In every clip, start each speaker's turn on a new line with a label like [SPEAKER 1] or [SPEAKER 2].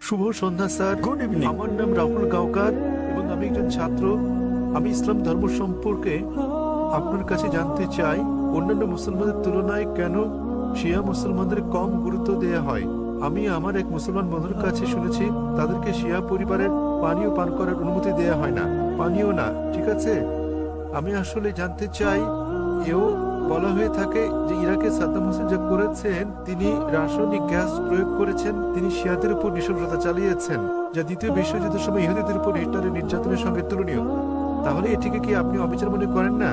[SPEAKER 1] শুভ সন্ধ্যা sir.
[SPEAKER 2] Good evening.
[SPEAKER 1] আমার নাম রাহুল গাওকার এবং আমি একজন ছাত্র। আমি ইসলাম ধর্ম সম্পর্কে আপনার কাছে জানতে চাই, অন্যান্য মুসলমানদের তুলনায় কেন শিয়া মুসলমানদের কম গুরুত্ব দেওয়া হয়। আমি আমার এক মুসলমান বন্ধুর কাছে শুনেছি তাদেরকে শিয়া পরিবারের পানীয় পান করার অনুমতি দেওয়া হয় না, পানীয় না, ঠিক আছে। আমি আসলে জানতে চাই, এও বলা হয়ে থাকে যে ইরাকে সাদ্দাম হোসেন যা করেছেন, তিনি রাসায়নিক গ্যাস প্রয়োগ করেছেন, তিনি শিয়াদের উপর নৃশংসতা চালিয়েছেন, যা দ্বিতীয় বিশ্বযুদ্ধের সময় ইহুদিদের উপর হিটলারের নির্যাতনের সঙ্গে তুলনীয়। তাহলে এটিকে কি আপনি অবিচার মনে করেন না?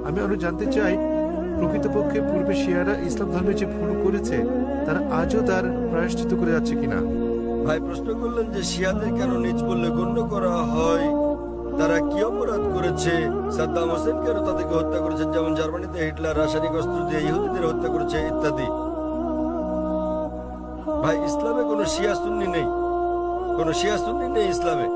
[SPEAKER 1] আমি আরো জানতে চাই, প্রকৃতপক্ষে পূর্বে শিয়ারা ইসলাম ধর্মে যে ভুল করেছে তারা আজও তার প্রায়শ্চিত্ত করে যাচ্ছে কিনা।
[SPEAKER 2] ভাই প্রশ্ন করলেন যে শিয়াদের কেন নিজ বললে গণ্য করা হয়, তারা কি অপরাধ করেছে? সাদ্দাম হোসেন কেন তাদেরকে হত্যা করেছেন, যেমন জার্মানিতে হিটলার রাসায়নিক অস্ত্র দিয়ে ইহুদিদের হত্যা করেছে ইত্যাদি। ভাই ইসলামে কোনো শিয়া সুন্নি নেই, কোনো শিয়া সুন্নি নেই ইসলামে।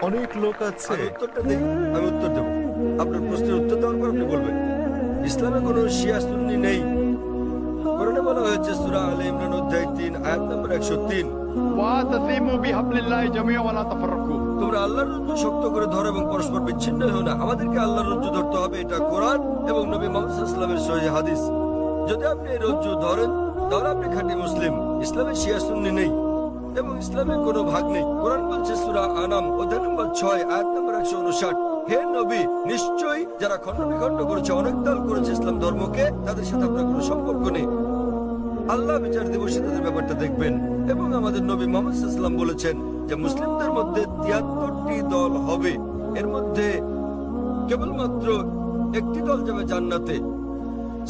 [SPEAKER 1] অনেক লোক আছে।
[SPEAKER 2] আমি উত্তরটা দিই, আমি উত্তর দেবো। আপনার প্রশ্নের উত্তর দেওয়ার পর আপনি বলবেন। ইসলামে কোনো শিয়া সুন্নি নেই। কোরআনে বলা হয়েছে সূরা আলে ইমরান অধ্যায় 3 আয়াত নম্বর 103,
[SPEAKER 3] واعتصموا بحبل الله جميعا ولا تفرقوا।
[SPEAKER 2] তোমরা আল্লাহর রজ্জু শক্ত করে ধরো এবং পরস্পর বিচ্ছিন্ন হও না। আমাদেরকে আল্লাহর রজ্জু ধরতে হবে, এটা কোরআন এবং নবী মুহাম্মদ সাল্লাল্লাহু আলাইহি ওয়াসাল্লামের সহিহ হাদিস। যদি আপনি এই রজ্জু ধরেন তাহলে আপনি খাঁটি মুসলিম। ইসলামে শিয়া সুন্নি নেই এবং ইসলামে কোনো ভাগ নেই। কোরআন বলছে সূরা আনাম অধ্যায় নম্বর 6 আয়াত নম্বর 159, হে নবী, নিশ্চয়ই যারা খণ্ড বিখণ্ড করেছে, অনেক দল করেছে ইসলাম ধর্মকে, তাদের সাথে আপনার কোনো সম্পর্ক নেই। আল্লাহ বিচার দিবসে তাদের ব্যাপারটা দেখবেন। এবং আমাদের নবী মুহাম্মদ সাল্লাল্লাহু আলাইহি ওয়াসাল্লাম বলেছেন যে মুসলিমদের মধ্যে 73টি দল হবে, এর মধ্যে কেবলমাত্র একটি দল যাবে জান্নাতে।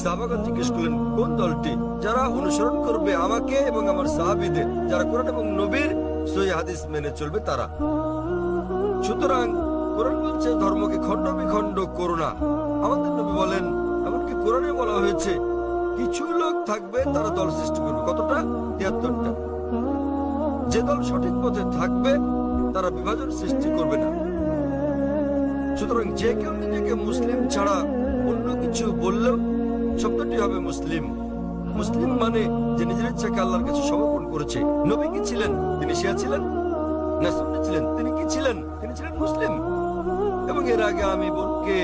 [SPEAKER 2] সাহাবাগণ জিজ্ঞেস করলেন কোন দলটি? যারা অনুসরণ করবে আমাকে এবং আমার সাহাবীদের, যারা কোরআন এবং নবীর সহিহ হাদিস মেনে চলবে তারা। সুতরাং কোরআন বলছে ধর্মকে খণ্ড বিখণ্ড করো না। আমাদের নবী বলেন, এমনকি কোরআনে বলা হয়েছে কিছু লোক থাকবে তারা দল সৃষ্টি করবে। কতটা? 73টা। যে দল সঠিক পথে থাকবে তারা বিভাজন সৃষ্টি করবে না। সুতরাং যে কেউ নিজেকে মুসলিম ছাড়া অন্য কিছু বললেও শব্দটি হবে মুসলিম। মুসলিম মানে যে নিজের ইচ্ছাকে আল্লাহর কাছে সমর্পণ করেছে। নবী কি ছিলেন? তিনি শিয়া ছিলেন না সুন্নি ছিলেন? তিনি কি ছিলেন? তিনি ছিলেন মুসলিম। এবং এর আগে আমি বোনকে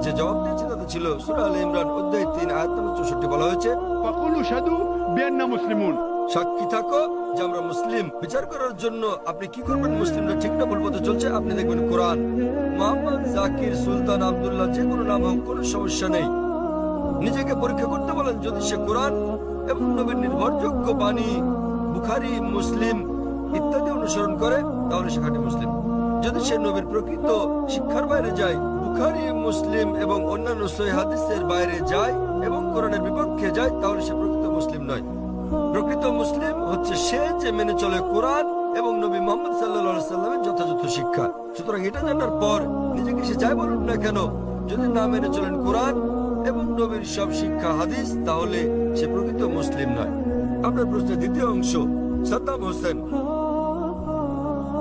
[SPEAKER 2] যে জবাব দিয়েছি তাতে ছিল সূরা আলে ইমরান অধ্যায় 3 আয়াত নম্বর 64 বলা হয়েছে
[SPEAKER 3] فقولوا اشهدوا بأننا مسلمون।
[SPEAKER 2] সাক্ষী থাকো যে আমরা মুসলিম। বিচার করার জন্য আপনি কি করবেন? মুসলিমরা ঠিক না ভুল পথে চলছে, আপনি দেখবেন কোরআন। মোহাম্মদ, জাকির, সুলতান, আব্দুল্লাহ, যে কোনো নাম হোক, কোনো সমস্যা নেই। নিজেকে পরীক্ষা করতে বলেন, যদি সে কোরআন এবং নবীর নির্ভরযোগ্য বাণী বুখারী, মুসলিম ইত্যাদি অনুসরণ করে তাহলে সে খাঁটি মুসলিম। যদি সে নবীর প্রকৃত শিক্ষার বাইরে যায়, বুখারী, মুসলিম এবং অন্যান্য সহিহ হাদিসের বাইরে যায় এবং কোরআনের বিপক্ষে যায়, তাহলে সে প্রকৃত মুসলিম নয়। প্রকৃত মুসলিম হচ্ছে সে যে মেনে চলে কোরআন এবং নবী মুহাম্মদ সাল্লাল্লাহু আলাইহি সাল্লামের যথাযথ শিক্ষা। সুতরাং এটা জানার পর নিজেকে সে যাই বলুন না কেন, যদি না মেনে চলেন কোরআন এবং নবীর সব শিক্ষা হাদিস, তাহলে সে প্রকৃত মুসলিম নয়। আপনার প্রশ্নের দ্বিতীয় অংশ, সাদ্দাম হোসেন।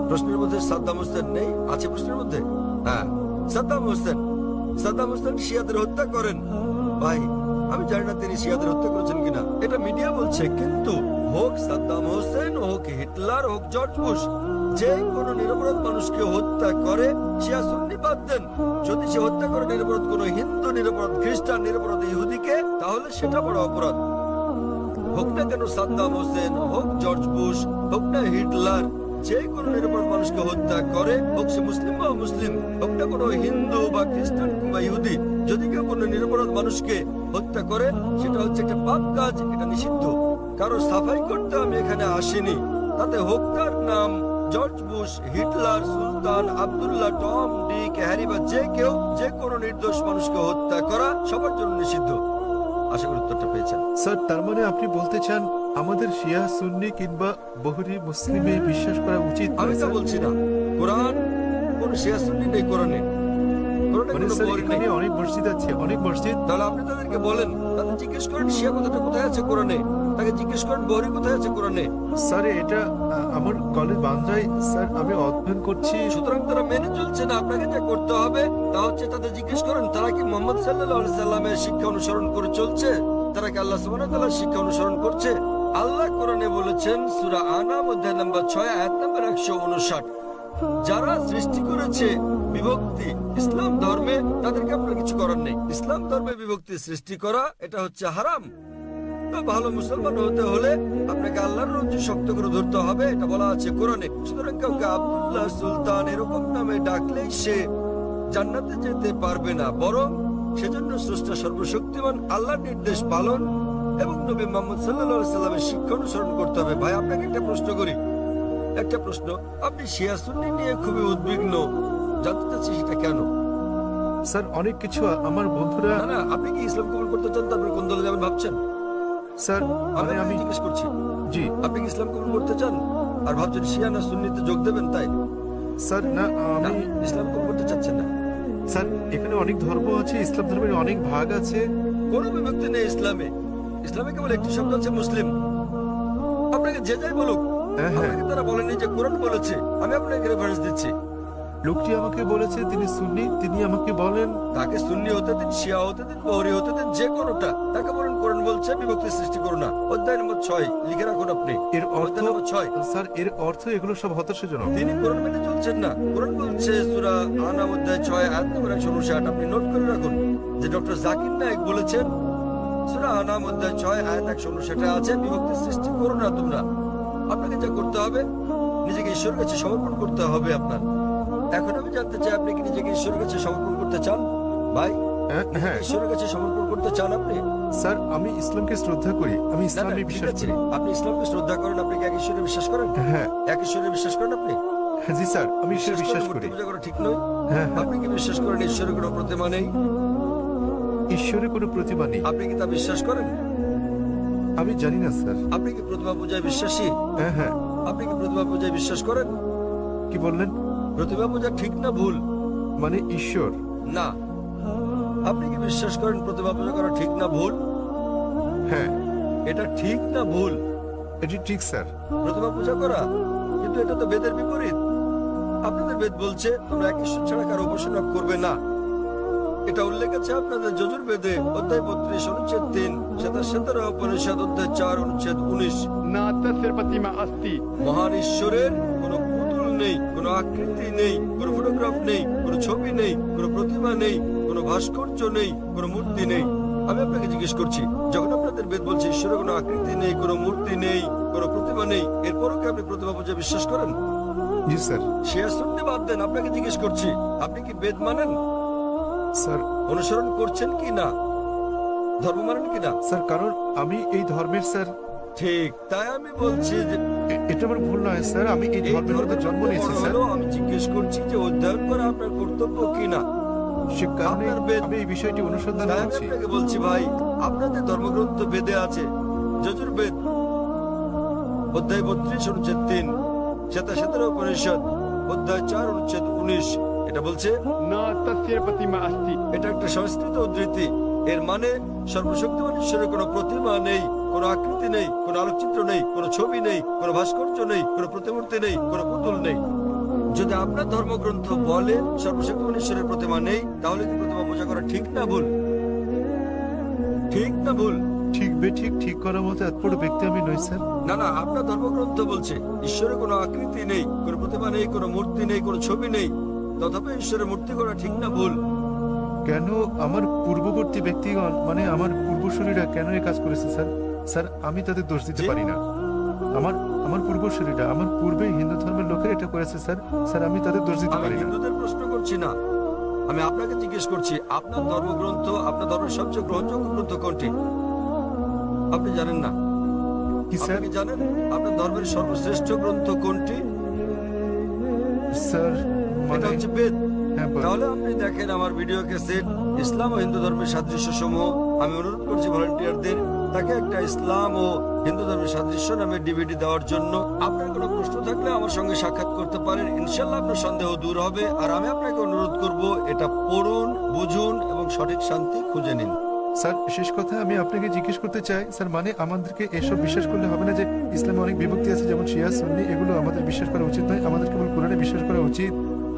[SPEAKER 2] প্রশ্নের মধ্যে সাদ্দাম হোসেন নেই? আছে প্রশ্নের মধ্যে? হ্যাঁ, সাদ্দাম হোসেন। সাদ্দাম হোসেন শিয়াদের হত্যা করেন। ভাই আমি জানি না তিনি শিয়াদের হত্যা করেছেন কিনা, এটা মিডিয়া বলছে। কিন্তু হোক সাদ্দাম হোসেন, হোক হিটলার, হোক জর্জ বুশ, যে কোনো নিরপরাধ মানুষকে হত্যা করে, শিয়া সুন্নি বাদ দেন, যদি সে হত্যা করে নিরপরাধ কোনো হিন্দু, নিরপরাধ খ্রিস্টান, নিরপরাধ ইহুদিকে, তাহলে সেটা বড় অপরাধ। হোক না কেন সাদ্দাম হোসেন, হোক জর্জ বুশ, হোক না হিটলার, যে কোনো নিরপরাধ মানুষকে হত্যা করে, হোক সে মুসলিম বা মুসলিম, হোক না কোনো হিন্দু বা খ্রিস্টান কিংবা ইহুদি, যদি কেউ কোনো নিরপরাধ মানুষকে হত্যা করে, সেটা হচ্ছে একটা পাপ কাজ, এটা নিষিদ্ধ। কারো সাফাই করতে আমি এখানে আসিনি। তাতে হোক তার নাম জর্জ বুশ, হিটলার, সুলতান, আব্দুল্লাহ, টম, ডিক, হ্যারি বা যে কেউ, যে কোনো নির্দোষ মানুষকে হত্যা করা সবার জন্য নিষিদ্ধ। আশা করি উত্তরটা পেয়েছেন।
[SPEAKER 1] স্যার, তার মানে আপনি বলতে চান আমাদের শিয়া সুন্নি কিংবা বহুরি মুসলিমে বিশ্বাস করা উচিত নয়?
[SPEAKER 2] আমি তা বলছি না। কোরআন কোন শিয়া সুন্নি নেই কোরআনে। কোরআনে
[SPEAKER 1] মানে
[SPEAKER 2] কোনো
[SPEAKER 1] স্যার,
[SPEAKER 2] বই নেই।
[SPEAKER 1] এখানে অনেক মসজিদ আছে, অনেক মসজিদ।
[SPEAKER 2] তাহলে আপনি তাদেরকে বলেন, তাদের জিজ্ঞেস করেন শিয়া কথাটা কোথায় আছে কোরআনে, তাকে জিজ্ঞেস করেন বহরি কোথায় আছে কোরআনে।
[SPEAKER 1] স্যার, এটা আমার কলেজ বান্দ্রায় স্যার আমি অধ্যয়ন করছি।
[SPEAKER 2] সুতরাং তারা মেনে চলছে না। আপনাকে যা করতে হবে তা হচ্ছে তাদের জিজ্ঞেস করেন তারা কি মুহাম্মদ সাল্লাল্লাহু আলাইহি সাল্লামের শিক্ষা অনুসরণ করে চলছে, তারা কি আল্লাহ সুবহানাহু ওয়া তাআলার শিক্ষা অনুসরণ করছে। আল্লাহ কোরআনে বলেছেন সূরা আনাম অধ্যায় নম্বর 6 আয়াত নম্বর 159, যারা সৃষ্টি করেছে বিভক্তি ইসলাম ধর্মে, তাদেরকে আপনার কিছু করার নেই। ইসলাম ধর্মে বিভক্তি সৃষ্টি করা এটা হচ্ছে হারাম। তো ভালো মুসলমান হতে হলে আপনাকে আল্লাহর রজ্জু শক্ত করে ধরতে হবে, এটা বলা আছে কোরআনে। সুতরাং কাউকে আব্দুল্লাহ সুলতান এরকম নামে ডাকলেই সে জান্নাতে যেতে পারবে না, বরং সেজন্য স্রষ্টা সর্বশক্তিমান আল্লাহর নির্দেশ পালন এবং নবী মুহাম্মদ সাল্লাল্লাহু আলাইহি সাল্লামের শিক্ষা অনুসরণ করতে হবে। ভাই, আপনাকে একটা প্রশ্ন করি, একটা প্রশ্ন। আপনি শিয়া সুন্নি নিয়ে খুবই উদ্বিগ্ন, জানতে চাচ্ছি সেটা কেন?
[SPEAKER 1] স্যার অনেক কিছু আমার বন্ধুরা।
[SPEAKER 2] না না, আপনি কি ইসলাম কবুল করতে চান? তারপরে কোন দলে যাবেন ভাবছেন?
[SPEAKER 1] স্যার
[SPEAKER 2] আমি
[SPEAKER 1] মানে আমি
[SPEAKER 2] জিজ্ঞেস করছি,
[SPEAKER 1] জি
[SPEAKER 2] আপনি কি ইসলাম কবুল করতে চান আর ভাবছেন শিয়া না সুন্নিতে যোগ দেবেন? তাই
[SPEAKER 1] স্যার না,
[SPEAKER 2] না,
[SPEAKER 1] আমি
[SPEAKER 2] ইসলাম কবুল করতে চাচ্ছেন না।
[SPEAKER 1] স্যার এখানে অনেক ধর্ম আছে, ইসলাম ধর্মের অনেক ভাগ আছে।
[SPEAKER 2] কোনো বিভক্তি নেই ইসলামে। ইসলামে কেবল একটি শব্দ আছে, মুসলিম। আপনাকে যে যাই বলুক,
[SPEAKER 1] হ্যাঁ।
[SPEAKER 2] আপনাকে তারা বলেনি যে কোরআন বলেছে। আমি আপনাকে রেফারেন্স দিচ্ছি।
[SPEAKER 1] লোকটি আমাকে বলেছে তিনি সুন্নি, তিনি আমাকে বলেন
[SPEAKER 2] তাকে সুন্নি হতে দিন, শিয়া হতে দিন, বহরি হতে দিন, যে কোনোটা। তাকে বলেন কোরআন বলছে বিভক্তি সৃষ্টি করো না। অধ্যায় নম্বর 6 লিখে রাখুন আপনি।
[SPEAKER 1] এর অর্থ
[SPEAKER 2] অধ্যায় নম্বর 6।
[SPEAKER 1] স্যার এর অর্থ এগুলো সব হতাশাজনক।
[SPEAKER 2] তিনি কোরআন মেনে চলছেন না। কোরআন বলছে সূরা আনাম অধ্যায় 6 আয়াত নম্বর 159, আপনি নোট করে রাখুন যে ডক্টর জাকির নায়েক বলেছেন সূরা আনাম অধ্যায় 6 আয়াত 159 আছে বিভক্তি সৃষ্টি করো না তোমরা। আপনাকে যা করতে হবে, নিজেকে ঈশ্বরের কাছে সমর্পণ করতে হবে আপনার। এখন আমি জানতে চাই, আপনি কি নিজেকে ঈশ্বরের কাছে সমর্পণ করতে চান? ভাই,
[SPEAKER 1] হ্যাঁ
[SPEAKER 2] ঈশ্বরের কাছে সমর্পণ করতে চান আপনি?
[SPEAKER 1] স্যার আমি ইসলামকে শ্রদ্ধা করি, আমি
[SPEAKER 2] না, না,
[SPEAKER 1] ইসলামে
[SPEAKER 2] ঠিক
[SPEAKER 1] বিশ্বাস
[SPEAKER 2] আছে।
[SPEAKER 1] করি।
[SPEAKER 2] আপনি ইসলামকে শ্রদ্ধা করেন, আপনি কি এক ঈশ্বরে বিশ্বাস করেন?
[SPEAKER 1] হ্যাঁ
[SPEAKER 2] এক ঈশ্বরে বিশ্বাস করেন আপনি?
[SPEAKER 1] জি স্যার আমি ঈশ্বরে বিশ্বাস
[SPEAKER 2] করেন,
[SPEAKER 1] করি।
[SPEAKER 2] মূর্তি পূজা করা ঠিক নয়।
[SPEAKER 1] হ্যাঁ
[SPEAKER 2] আপনি কি বিশ্বাস করেন ঈশ্বরের কোনো প্রতিমা নেই?
[SPEAKER 1] ঈশ্বরের কোনো প্রতিভা নেই।
[SPEAKER 2] আপনি কি তা বিশ্বাস করেন?
[SPEAKER 1] আমি জানি না স্যার।
[SPEAKER 2] আপনি কি প্রতিমা পূজায় বিশ্বাসী?
[SPEAKER 1] হ্যাঁ
[SPEAKER 2] আপনি কি প্রতিমা পূজায় বিশ্বাস করেন?
[SPEAKER 1] কি বললেন?
[SPEAKER 2] প্রতিমা পূজা ঠিক না ভুল?
[SPEAKER 1] মানে ঈশ্বর?
[SPEAKER 2] না। আপনি কি বিশ্বাস করেন প্রতিমা পূজা করা ঠিক না ভুল?
[SPEAKER 1] হ্যাঁ
[SPEAKER 2] এটা ঠিক না ভুল?
[SPEAKER 1] এটি ঠিক স্যার।
[SPEAKER 2] প্রতিমা পূজা করা, কিন্তু এটা তো বেদের বিপরীত। আপনাদের বেদ বলছে তোমরা এক ঈশ্বর ছাড়া কারো উপাসনা করবে না। এটা উল্লেখ আছে আপনাদের যজুর্বেদে অধ্যায় 32 অনুচ্ছেদ 3, শ্বেতার উপনিষদ অধ্যায় 4 অনুচ্ছেদ 19।
[SPEAKER 3] न तस्य प्रतिमा अस्ति
[SPEAKER 2] মহান ঈশ্বরের কোনো পুতুল নেই, কোনো আকৃতি নেই, কোনো ফটোগ্রাফ নেই, কোনো ছবি নেই, কোনো প্রতিমা নেই, কোনো ভাস্কর্য নেই, কোনো মূর্তি নেই। আমি আপনাকে জিজ্ঞেস করছি, যখন আপনাদের বেদ বলছে ঈশ্বরের কোনো আকৃতি নেই, কোনো মূর্তি নেই, কোনো প্রতিমা নেই, এরপরও কি আপনি প্রতিমা পূজা বিশ্বাস করেন?
[SPEAKER 1] জি স্যার।
[SPEAKER 2] শিয়া সুন্নি বাদ দেন, আপনাকে জিজ্ঞেস করছি, আপনি কি বেদ মানেন?
[SPEAKER 1] স্যার
[SPEAKER 2] অনুসরণ করছেন কি না? ধর্ম মানেন কি না?
[SPEAKER 1] স্যার কারণ আমি এই ধর্মের স্যার।
[SPEAKER 2] ঠিক, তাই আমি বলছি যে
[SPEAKER 1] এটা আমার ভুল নয় স্যার, আমি এই
[SPEAKER 2] এই
[SPEAKER 1] ধর্মের মধ্যে জন্ম
[SPEAKER 2] ধর্মের
[SPEAKER 1] নিয়েছি
[SPEAKER 2] বড়
[SPEAKER 1] স্যার।
[SPEAKER 2] হলেও আমি জিজ্ঞেস করছি যে অধ্যয়ন করা আপনার কর্তব্য কিনা।
[SPEAKER 1] সে কারণে
[SPEAKER 2] আপনার বেদ-
[SPEAKER 1] আমি এই বিষয়টি অনুসন্ধান
[SPEAKER 2] তাই আমি
[SPEAKER 1] করছি।
[SPEAKER 2] আপনাকে বলছি ভাই, আপনাদের ধর্মগ্রন্থ বেদে আছে, যজুর্বেদ অধ্যায় 32 অনুচ্ছেদ 3, শ্বেতার উপনিষদ অধ্যায় 4 অনুচ্ছেদ 19। এটা বলছে,
[SPEAKER 3] न तस्य प्रतिमा अस्ति
[SPEAKER 2] এটা একটা সংস্কৃত উদ্ধৃতি। এর মানে সর্বশক্তিমান ঈশ্বরের কোনো প্রতিমা নেই, কোনো আকৃতি নেই, কোনো আলোকচিত্র নেই, কোনো ছবি নেই, কোনো ভাস্কর্য নেই, কোনো প্রতিমূর্তি নেই, কোনো পুতুল নেই। যদি আপনার ধর্মগ্রন্থ বলে সর্বশক্তিমান ঈশ্বরের প্রতিমা নেই, তাহলে কি প্রতিমা পূজা করা ঠিক না ভুল? ঠিক না ভুল?
[SPEAKER 1] ঠিক বেঠিক ঠিক করার মতো এত বড় ব্যক্তি আমি নই স্যার।
[SPEAKER 2] না না, আপনার ধর্মগ্রন্থ বলছে ঈশ্বরের কোনো আকৃতি নেই, কোনো প্রতিমা নেই, কোনো মূর্তি নেই, কোনো ছবি নেই, তথাপি ঈশ্বরের মূর্তি করা ঠিক না ভুল?
[SPEAKER 1] কেন আমার পূর্ববর্তী ব্যক্তিগণ মানে আমার পূর্বসূরীরা কেন এই কাজ করেছে স্যার? স্যার আমি তাদের দোষ দিতে
[SPEAKER 2] জি?
[SPEAKER 1] পারি না। আমার আমার পূর্বসূরীরা, আমার পূর্বে হিন্দু ধর্মের লোকের এটা করেছে স্যার। স্যার আমি তাদের দোষ দিতে
[SPEAKER 2] আমি
[SPEAKER 1] পারি না।
[SPEAKER 2] হিন্দুদের প্রশ্ন করছি না, আমি আপনাকে জিজ্ঞেস করছি আপনার ধর্মগ্রন্থ, আপনার ধর্মের সবচেয়ে গ্রহণযোগ্য গ্রন্থ কোনটি? আপনি জানেন না?
[SPEAKER 1] কি স্যার?
[SPEAKER 2] আপনি কি জানেন আপনার ধর্মের সর্বশ্রেষ্ঠ গ্রন্থ কোনটি?
[SPEAKER 1] স্যার
[SPEAKER 2] এটা
[SPEAKER 1] মানে
[SPEAKER 2] হচ্ছে বেদ।
[SPEAKER 1] হ্যাঁ বলুন।
[SPEAKER 2] তাহলে আপনি দেখেন আমার ভিডিও ক্যাসেট ইসলাম ও হিন্দু ধর্মের সাদৃশ্য সমূহ। আমি অনুরোধ করছি ভলান্টিয়ারদের তাকে একটা ইসলাম ও হিন্দু ধর্মের সাদৃশ্য নামে ডিভিডি দেওয়ার জন্য। আপনার কোনো প্রশ্ন থাকলে আমার সঙ্গে সাক্ষাৎ করতে পারেন, ইনশাল্লাহ আপনার সন্দেহ দূর হবে। আর আমি আপনাকে অনুরোধ করব এটা পড়ুন, বুঝুন এবং সঠিক শান্তি খুঁজে নিন।
[SPEAKER 1] স্যার শেষ কথা আমি আপনাকে জিজ্ঞেস করতে চাই স্যার, মানে আমাদেরকে এসব বিশ্বাস করলে হবে না যে ইসলামে অনেক বিভক্তি আছে, যেমন শিয়া সুন্নি, এগুলো আমাদের বিশ্বাস করা উচিত নয়, আমাদের কেবল কোরআনে বিশ্বাস করা উচিত।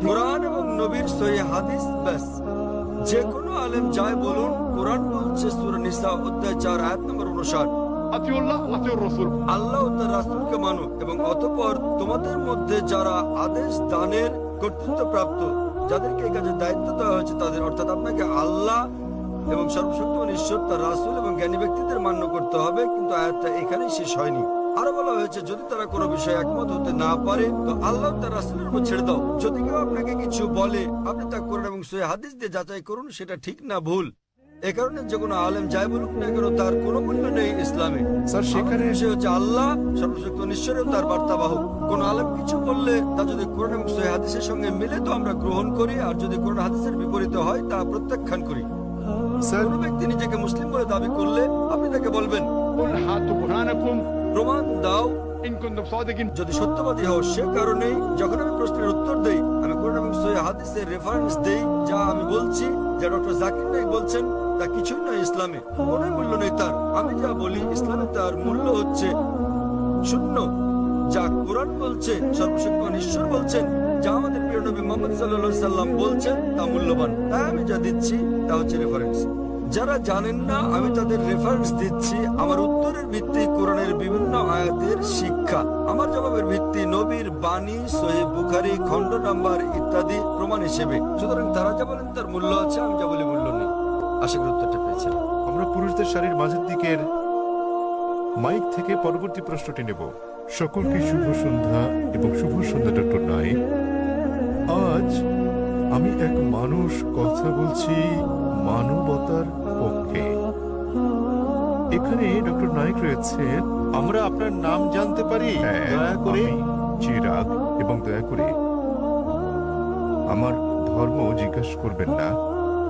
[SPEAKER 2] কোরআন এবং নবীর সহিহ হাদিস ব্যাস। যে কোনো আলেম যায় বলুন, কোরআন বলছে সূরা নিসা অধ্যায় 4 আয়াত নম্বর 59,
[SPEAKER 3] أطيعوا الله وأطيعوا الرسول
[SPEAKER 2] আল্লাহ ও তার রাসূলকে মানো এবং অতঃপর তোমাদের মধ্যে যারা আদেশ দানের কর্তৃত্ব প্রাপ্ত, যাদেরকে এই কাজের দায়িত্ব দেওয়া হয়েছে তাদের, অর্থাৎ আপনাকে আল্লাহ এবং সর্বশক্তিমান ঈশ্বর, তার রাসূল এবং জ্ঞানী ব্যক্তিদের মান্য করতে হবে। কিন্তু আয়াতটা এখানেই শেষ হয়নি। আরো বলা হয়েছে যদি তারা কোনো বিষয়ে একমত হতে না পারে তো আল্লাহ তার রাসূলের উপর ছেড়ে দাও। যদি কেউ আপনাকে কিছু বলে আপনি তা করুন এবং সহিহ হাদিস দিয়ে যাচাই করুন সেটা ঠিক না ভুল। এ কারণে যে কোনো আলেম যাই বলুক না কেন তার কোনো মূল্য নেই ইসলামে।
[SPEAKER 1] স্যার, সেখানে
[SPEAKER 2] আমাদের বিষয় হচ্ছে আল্লাহ সর্বশক্তিমান ঈশ্বর ও তার বার্তাবাহক। কোন আলেম কিছু বললে তা যদি কোরআন এবং সহিহ হাদিসের সঙ্গে মিলে তো আমরা গ্রহণ করি, আর যদি কোরআন হাদিসের বিপরীতে হয় তা প্রত্যাখ্যান করি।
[SPEAKER 1] স্যার,
[SPEAKER 2] কোন ব্যক্তি নিজেকে মুসলিম বলে দাবি করলে আপনি তাকে বলবেন
[SPEAKER 3] قل هاتوا برهانكم
[SPEAKER 2] প্রমাণ দাও
[SPEAKER 3] إن كنتم صادقين
[SPEAKER 2] যদি সত্যবাদী হও। সে কারণেই যখন আমি প্রশ্নের উত্তর দেই আমি কোরআন এবং সহিহ হাদিসের রেফারেন্স দেই। যা আমি বলছি, যা ডক্টর জাকির নায়েক বলছেন তা কিছুই নয় ইসলামে, কোনো মূল্য নেই তার। আমি যা বলি ইসলামে তার মূল্য হচ্ছে শূন্য। যা কোরআন বলছে, সর্বশক্তিমান ঈশ্বর বলছেন, যা আমাদের প্রিয় নবী মুহাম্মদ সাল্লাল্লাহু আলাইহি সাল্লাম বলছেন তা মূল্যবান। তাই আমি যা দিচ্ছি তা হচ্ছে রেফারেন্স। যারা জানেন না আমি তাদের রেফারেন্স দিচ্ছি। আমার উত্তরের ভিত্তি কোরআনের বিভিন্ন আয়াতের শিক্ষা, আমার জবাবের ভিত্তি নবীর বাণী, সহিহ বুখারী খণ্ড নাম্বার ইত্যাদি প্রমাণ হিসেবে। সুতরাং তারা যা বলেন তার মূল্য আছে, আমি যা বলি মূল্য নেই। আশা করি উত্তরটা পেয়েছেন।
[SPEAKER 1] আমরা পুরুষদের সারির মাঝের দিকের মাইক থেকে পরবর্তী প্রশ্নটি নেব। সকলকে শুভ সন্ধ্যা এবং শুভ সন্ধ্যা ডক্টর নায়েক। আজ আমি এক মানুষ কথা বলছি মানবতার পক্ষে। এখানে ডক্টর নায়েক রয়েছেন। আমরা আপনার নাম জানতে পারি দয়া করে? চিরাগ, এবং দয়া করে আমার ধর্ম জিজ্ঞাসা করবেন না।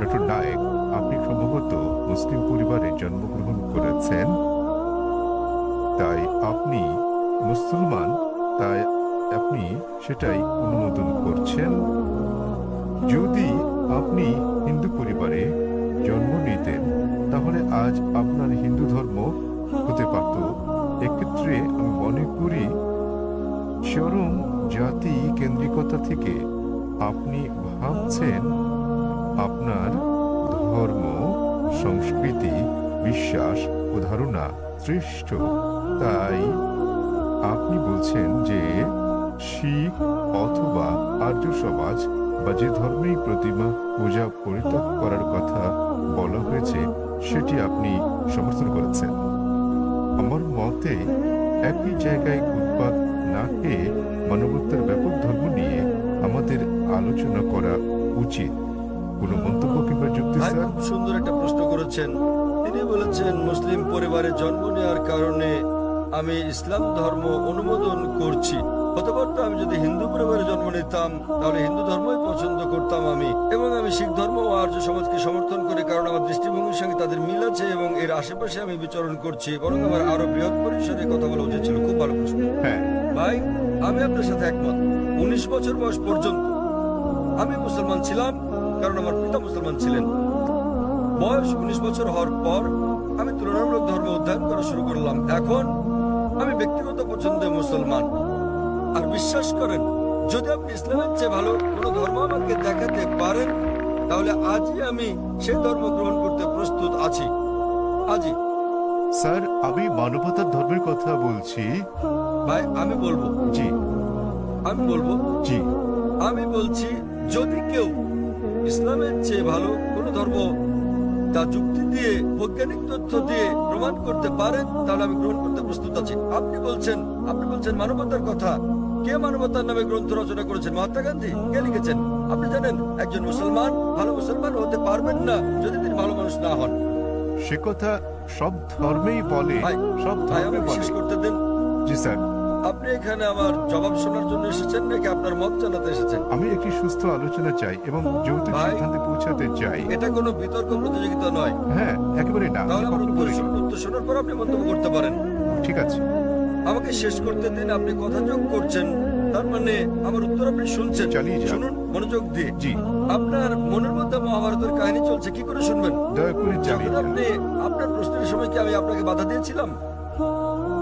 [SPEAKER 1] ডক্টর নায়েক, আপনি সম্ভবত মুসলিম পরিবারে জন্মগ্রহণ করেছেন, তাই আপনি মুসলমান, তাই আপনি সেটাই অনুমোদন করছেন। যদি আপনি হিন্দু পরিবারে জন্ম নিতেন তাহলে আজ আপনার হিন্দু ধর্ম হতে পারত। এক্ষেত্রে আমি মনে করি চরম জাতি কেন্দ্রিকতা থেকে আপনি ভাবছেন আপনার ধর্ম, সংস্কৃতি, বিশ্বাস ও ধারণা শ্রেষ্ঠ। তাই আপনি বলছেন যে শিখ অথবা আর্য সমাজ বা যে ধর্মেই প্রতিমা পূজা পরিত্যাগ করার কথা বলা হয়েছে সেটি আপনি সমর্থন করেছেন। আমার মতে একই জায়গায় উৎপাদ না খেয়ে মানবতার ব্যাপক ধর্ম নিয়ে আমাদের আলোচনা করা উচিত। কোনো মন্তব্য কিংবা যুক্তি?
[SPEAKER 2] ভাই,
[SPEAKER 1] স্যার,
[SPEAKER 2] খুব সুন্দর একটা প্রশ্ন করেছেন। তিনি বলেছেন মুসলিম পরিবারে জন্ম নেওয়ার কারণে আমি ইসলাম ধর্ম অনুমোদন করছি। হতে পারতো আমি যদি হিন্দু পরিবারে জন্ম নিতাম তাহলে হিন্দু ধর্মই পছন্দ করতাম আমি, এবং আমি শিখ ধর্ম ও আর্য সমাজকে সমর্থন করি কারণ আমার দৃষ্টিভঙ্গির সঙ্গে তাদের মিল আছে এবং এর আশেপাশে আমি বিচরণ করছি। বরং আমার আরো বৃহৎ পরিসরে কথা বলা উচিত ছিল। খুব ভালো প্রশ্ন
[SPEAKER 1] হ্যাঁ
[SPEAKER 2] ভাই, আমি আপনার সাথে একমত। 19 বছর বয়স পর্যন্ত আমি মুসলমান ছিলাম কারণ আমার পিতা মুসলমান ছিলেন। বয়স 19 বছর হওয়ার পর আমি তুলনামূলক ধর্ম অধ্যয়ন করা শুরু করলাম। এখন আমি ব্যক্তিগত পছন্দে মুসলমান। আর বিশ্বাস করেন, যদি আপনি ইসলামের চেয়ে ভালো কোনো ধর্ম আমাকে দেখাতে পারেন তাহলে আজই আমি সেই ধর্ম গ্রহণ করতে প্রস্তুত আছি। আজই।
[SPEAKER 1] স্যার, আমি মানবতার ধর্মের কথা বলছি।
[SPEAKER 2] ভাই আমি বলবো
[SPEAKER 1] জি
[SPEAKER 2] জি আমি বলছি যদি কেউ ইসলামের চেয়ে ভালো কোনো ধর্ম তা যুক্তি দিয়ে, বৈজ্ঞানিক তথ্য দিয়ে প্রমাণ করতে পারেন তাহলে আমি গ্রহণ করতে প্রস্তুত আছি। আপনি বলছেন মানবতার কথা। কে মানবতার নামে গ্রন্থ রচনা করেছেন? মহাত্মা গান্ধী। কে লিখেছেন? আপনি জানেন একজন মুসলমান ভালো মুসলমান হতে পারবেন না যদি তিনি ভালো মানুষ না হন।
[SPEAKER 1] সে কথা সব ধর্মেই বলে, সব
[SPEAKER 2] ভাই
[SPEAKER 1] ধর্মে
[SPEAKER 2] আমাকে
[SPEAKER 1] বলে।
[SPEAKER 2] শেষ করতে দিন।
[SPEAKER 1] জি স্যার,
[SPEAKER 2] আপনি এখানে আমার জবাব শোনার জন্য এসেছেন নাকি আপনার মত জানাতে এসেছেন?
[SPEAKER 1] আমি একটি সুস্থ আলোচনা চাই এবং যৌক্তিক
[SPEAKER 2] ভাই,
[SPEAKER 1] সিদ্ধান্তে পৌঁছাতে চাই।
[SPEAKER 2] এটা কোনো বিতর্ক প্রতিযোগিতা নয়।
[SPEAKER 1] হ্যাঁ, একেবারে না।
[SPEAKER 2] তাহলে আমার
[SPEAKER 1] কখনো
[SPEAKER 2] উত্তর
[SPEAKER 1] বলিনি।
[SPEAKER 2] শুনুন। উত্তর শোনার পর আপনি মন্তব্য করতে পারেন।
[SPEAKER 1] ঠিক আছে।
[SPEAKER 2] আমাকে শেষ করতে দিন। আপনি কথা যোগ করছেন, তার মানে আমার উত্তর আপনি শুনছেন।
[SPEAKER 1] চালিয়ে যান।
[SPEAKER 2] শুনুন মনোযোগ দিয়ে।
[SPEAKER 1] জি।
[SPEAKER 2] আপনার মনের মধ্যে মহাভারতের কাহিনী চলছে, কি করে শুনবেন?
[SPEAKER 1] দয়া করে চালিয়ে
[SPEAKER 2] যখন
[SPEAKER 1] যান।
[SPEAKER 2] আপনি আপনার প্রশ্নের সময় কি আমি আপনাকে বাধা দিয়েছিলাম?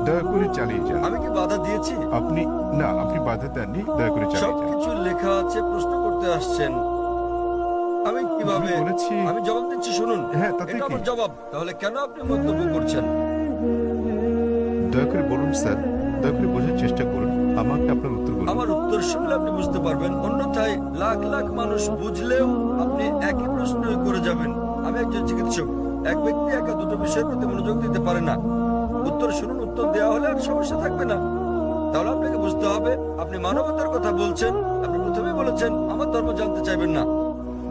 [SPEAKER 1] দয়া করে চালিয়ে যান।
[SPEAKER 2] আমি কি বাধা দিয়েছি?
[SPEAKER 1] আপনি বাধা দেননি। দয়া করে চালিয়ে যান।
[SPEAKER 2] সবকিছু লেখা আছে, প্রশ্ন করতে আসছেন। আমি কিভাবে
[SPEAKER 1] আমি বলেছি-
[SPEAKER 2] আমি জবাব দিচ্ছি, শুনুন।
[SPEAKER 1] হ্যাঁ, তাতে
[SPEAKER 2] এটা
[SPEAKER 1] কি?
[SPEAKER 2] আমার জবাব। তাহলে কেন আপনি মন্তব্য করছেন?
[SPEAKER 1] দয়া করে বলুন স্যার, দয়া করে বোঝার চেষ্টা করুন, আমাকে আপনার উত্তর বলুন।
[SPEAKER 2] আমার উত্তর শুনলে আপনি বুঝতে পারবেন, অন্যথায় লাখ লাখ মানুষ বুঝলেও আপনি একই প্রশ্নই করে যাবেন। আমি একজন চিকিৎসক, এক ব্যক্তি একা দুটো বিষয়ের প্রতি মনোযোগ দিতে পারে না। উত্তর শুনুন, উত্তর দেওয়া হলে আর সমস্যা থাকবে না। তাহলে আপনাকে বুঝতে হবে, আপনি মানবতার কথা বলছেন, আপনি প্রথমে বলেছেন আমার ধর্ম জানতে চাইবেন না,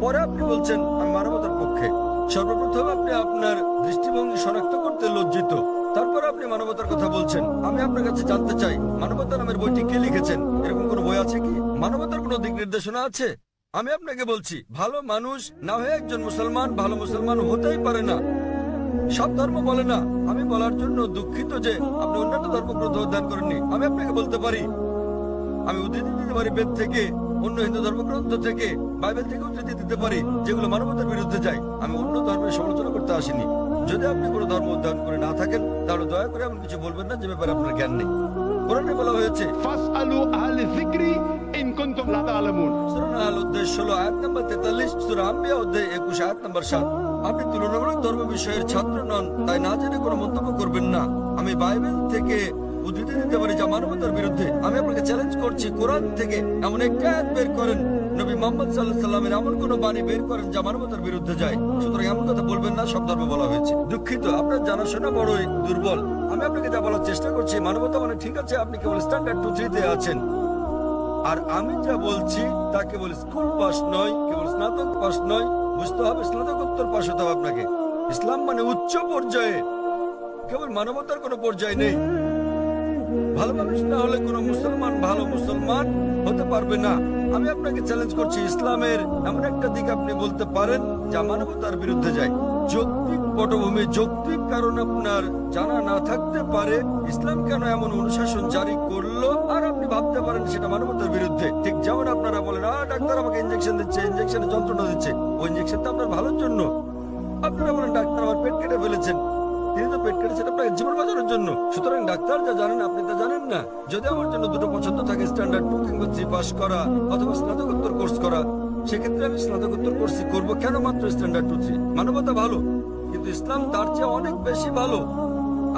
[SPEAKER 2] পরে আপনি বলছেন আমি মানবতার পক্ষে। সর্বপ্রথম আপনি আপনার দৃষ্টিভঙ্গি শনাক্ত করতে লজ্জিত, তারপর আপনি মানবতার কথা বলছেন। আমি আপনার কাছে জানতে চাই, মানবতা নামের বইটি কে লিখেছেন? এরকম কোনো বই আছে কি? মানবতার কোনো দিক নির্দেশনা আছে? আমি আপনাকে বলছি, ভালো মানুষ না হয়ে একজন মুসলমান ভালো মুসলমান হতেই পারে না। সব ধর্ম বলে না। আমি বলার জন্য দুঃখিত যে আপনি অন্যান্য ধর্মগ্রন্থ অধ্যয়ন করেননি। আমি আপনাকে বলতে পারি, আমি উদ্ধৃতি দিতে পারি বেদ থেকে, অন্য হিন্দু ধর্মগ্রন্থ থেকে, বাইবেল থেকে উদ্ধৃতি দিতে পারি, যেগুলো মানবতার বিরুদ্ধে যায়। আমি অন্য ধর্মের সমালোচনা করতে আসিনি। যদি আপনি কোনো ধর্ম অধ্যয়ন করে না থাকেন, তাহলে দয়া করে এমন কিছু বলবেন না যে ব্যাপারে আপনার জ্ঞান নেই। কোরআনে বলা হয়েছে,
[SPEAKER 3] ফাসআলু আহলে যিকরি ইন কুনতুম লা তা'লামুন।
[SPEAKER 2] সূরা নাহল অধ্যায় 16 আয়াত নম্বর 43, সূরা আম্বিয়া অধ্যায় 21 আয়াত নম্বর 7। আপনি তুলনামূলক ধর্ম বিষয়ের ছাত্র নন, তাই না জেনে কোনো মন্তব্য করবেন না। আমি বাইবেল থেকে উদ্ধৃতি দিতে পারি যা মানবতার বিরুদ্ধে। আমি আপনাকে চ্যালেঞ্জ করছি, কোরআন থেকে এমন একটা আয়াত বের করেন, নবী মুহাম্মদ সাল্লাল্লাহু আলাইহি সাল্লামের এমন কোনো বাণী বের করেন যা মানবতার বিরুদ্ধে যায়। সুতরাং এমন কথা বলবেন না সব ধর্ম বলা হয়েছে। দুঃখিত, আপনার জানাশোনা বড়ই দুর্বল। আমি আপনাকে যা বলার চেষ্টা করছি, মানবতা মানে ঠিক আছে, আপনি কেবল স্ট্যান্ডার্ড 2-3 তে আছেন। আর আমি যা বলছি তা কেবল স্কুল পাস নয়, কেবল স্নাতক পাস নয়, বুঝতে হবে স্নাতকোত্তর পাস হতে হবে আপনাকে। ইসলাম মানে উচ্চ পর্যায়ে, কেবল মানবতার কোনো পর্যায় নেই। ভালো মানুষ না হলে কোনো মুসলমান ভালো মুসলমান হতে পারবে না। আমি আপনাকে চ্যালেঞ্জ করছি, ইসলামের এমন একটা দিক আপনি বলতে পারেন যা মানবতার বিরুদ্ধে যায়। যৌক্তিক পটভূমি, যৌক্তিক কারণ আপনার জানা না থাকতে পারে ইসলাম কেন এমন অনুশাসন জারি করলো, আর আপনি ভাবতে পারেন সেটা মানবতার বিরুদ্ধে। ঠিক যেমন আপনারা বলেন, ডাক্তার আমাকে ইঞ্জেকশন দিচ্ছে, ইঞ্জেকশনে যন্ত্রণা দিচ্ছে, ওই ইঞ্জেকশন তো আপনার ভালোর জন্য। আপনারা বলেন ডাক্তার আমার পেট কেটে ফেলেছেন, তিনি তো পেট কেটেছেন আপনাকে জীবন বাঁচানোর জন্য। সুতরাং ডাক্তার যা জানেন আপনি তা জানেন না। যদি আমার জন্য দুটো পছন্দ থাকে, স্ট্যান্ডার্ড 2 কিংবা 3 পাস করা অথবা স্নাতকোত্তর কোর্স করা, সেক্ষেত্রে আমি স্নাতকোত্তর কোর্সই করব। কেন মাত্র স্ট্যান্ডার্ড 2-3? মানবতা ভালো, কিন্তু ইসলাম তার চেয়ে অনেক বেশি ভালো।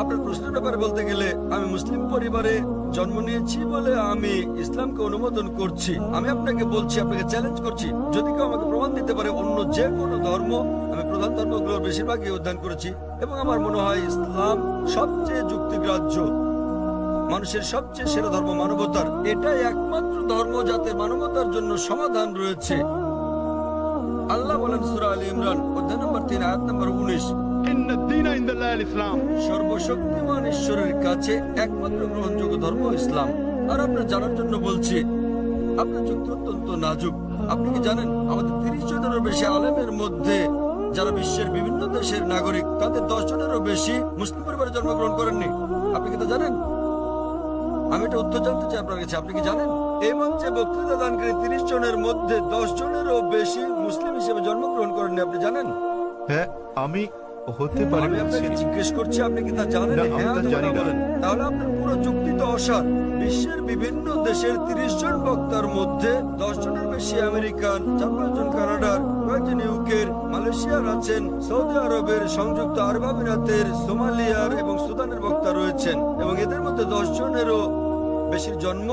[SPEAKER 2] আপনার প্রশ্নের ব্যাপারে বলতে গেলে, আমি মুসলিম পরিবারে জন্ম নিয়েছি বলে আমি ইসলামকে অনুমোদন করছি। আমি আপনাকে বলছি, আপনাকে চ্যালেঞ্জ করছি, যদি কেউ আমাকে প্রমাণ দিতে পারে অন্য যে কোনো ধর্ম, আমি প্রধান ধর্মগুলোর বেশিরভাগই অধ্যয়ন করেছি এবং আমার মনে হয় ইসলাম সবচেয়ে যুক্তিগ্রাহ্য, মানুষের সবচেয়ে সেরা ধর্ম মানবতার। এটাই একমাত্র ধর্ম যাতে মানবতার জন্য সমাধান রয়েছে। আল্লাহ বলেন সূরা আলে ইমরান অধ্যায় নম্বর 3 আয়াত নম্বর 19,
[SPEAKER 3] ইন্নাদ দীনা ইনদাল্লাহিল ইসলাম।
[SPEAKER 2] সর্বশক্তিমান ঈশ্বরের কাছে একমাত্র গ্রহণযোগ্য ধর্ম ইসলাম। আর আপনার জানার জন্য বলছি, আপনার যুক্তি অত্যন্ত নাজুক। আপনি কি জানেন আমাদের 30 জনেরও বেশি আলেমের মধ্যে যারা বিশ্বের বিভিন্ন দেশের নাগরিক, তাদের 10 জনেরও বেশি মুসলিম পরিবারে জন্মগ্রহণ করেননি? আপনি কি তা জানেন? আমি এটা উত্তর জানতে চাই আপনার কাছে, আপনি কি জানেন এই মঞ্চে বক্তৃতা দানকারী 30 জনের মধ্যে 10 জনেরও বেশি মুসলিম হিসেবে জন্মগ্রহণ করেননি? আপনি জানেন?
[SPEAKER 1] হ্যাঁ, আমি হতে পারি।
[SPEAKER 2] আমি আপনাকে জিজ্ঞেস করছি, আপনি কি তা জানেন?
[SPEAKER 1] না, আমি
[SPEAKER 2] হ্যাঁ
[SPEAKER 1] তা
[SPEAKER 2] অথবা
[SPEAKER 1] জানি
[SPEAKER 2] না
[SPEAKER 1] না।
[SPEAKER 2] বলেন। তাহলে আপনার পুরো যুক্তি তো অসার। বিশ্বের বিভিন্ন দেশের 30 জন বক্তার মধ্যে 10 জনের বেশি আমেরিকান, 4-5 জন কানাডার, কয়েকজন ইউকের, মালয়েশিয়ার আছেন, সৌদি আরবের, সংযুক্ত আরব আমিরাতের, সোমালিয়ার এবং সুদানের বক্তা রয়েছেন, এবং এদের মধ্যে 10 জনেরও বেশির জন্ম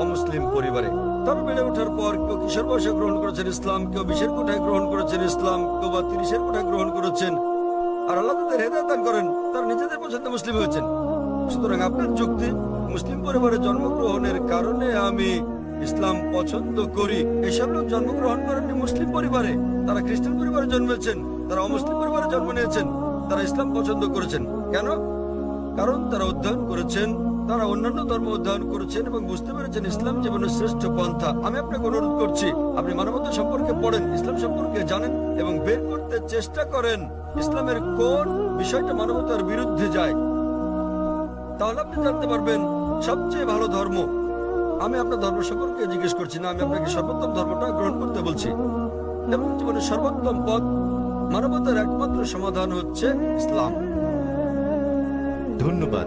[SPEAKER 2] অমুসলিম পরিবারে। তবে বেড়ে ওঠার পর কেউ কিশোর বয়সে গ্রহণ করেছেন ইসলাম, কেউ 20-এর কোঠায় গ্রহণ করেছেন ইসলাম, কেউ বা 30-এর কোঠায় গ্রহণ করেছেন। আর আল্লাহ তাদের হেদায়েত দান করেন, তারা নিজেদের পছন্দে মুসলিম হয়েছেন। সুতরাং আপনার যুক্তি, মুসলিম পরিবারে জন্মগ্রহণের কারণে আমি ইসলাম পছন্দ করি, এসব লোক জন্মগ্রহণ করেননি মুসলিম পরিবারে। তারা খ্রিস্টান পরিবারে জন্মেছেন, তারা অমুসলিম পরিবারে জন্ম নিয়েছেন, তারা ইসলাম পছন্দ করেছেন। কেন? কারণ তারা অধ্যয়ন করেছেন, তারা অন্যান্য ধর্ম অধ্যয়ন করেছেন এবং বুঝতে পেরেছেন ইসলাম জীবনের শ্রেষ্ঠ পন্থা। আমি আপনাকে অনুরোধ করছি, আপনি মানবতা সম্পর্কে পড়েন, ইসলাম সম্পর্কে জানেন এবং বের করতে চেষ্টা করেন ইসলামের কোন বিষয়টা মানবতার বিরুদ্ধে যায়। তাহলে আপনি জানতে পারবেন সবচেয়ে ভালো ধর্ম। আমি আপনার ধর্ম সম্পর্কে জিজ্ঞেস করছি না, আমি আপনাকে সর্বোত্তম ধর্মটা গ্রহণ করতে বলছি। এবং জীবনের সর্বোত্তম পথ, মানবতার একমাত্র সমাধান হচ্ছে ইসলাম।
[SPEAKER 1] ধন্যবাদ।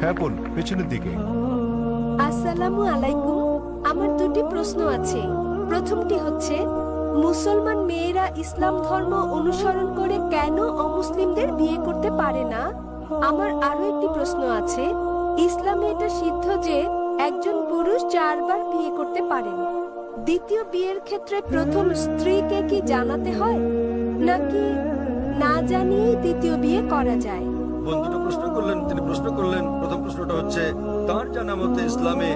[SPEAKER 1] হ্যাঁ বোন, পেছনের দিকে।
[SPEAKER 4] আসসালামু আলাইকুম। আমার দুটি প্রশ্ন আছে। প্রথমটি হচ্ছে, মুসলমান মেয়েরা ইসলাম ধর্ম অনুসরণ করে কেন অমুসলিমদের বিয়ে করতে পারে না? আমার আরো একটি প্রশ্ন আছে, ইসলামে এটা সিদ্ধ যে একজন পুরুষ 4 বার বিয়ে করতে পারেন। দ্বিতীয় বিয়ের ক্ষেত্রে প্রথম স্ত্রীকে কি জানাতে হয়, নাকি না জানিয়েই দ্বিতীয় বিয়ে করা যায়?
[SPEAKER 2] বন্ধুটা প্রশ্ন করলেন, তিনি প্রশ্ন করলেন, প্রথম প্রশ্নটা হচ্ছে তার জানা মতে ইসলামে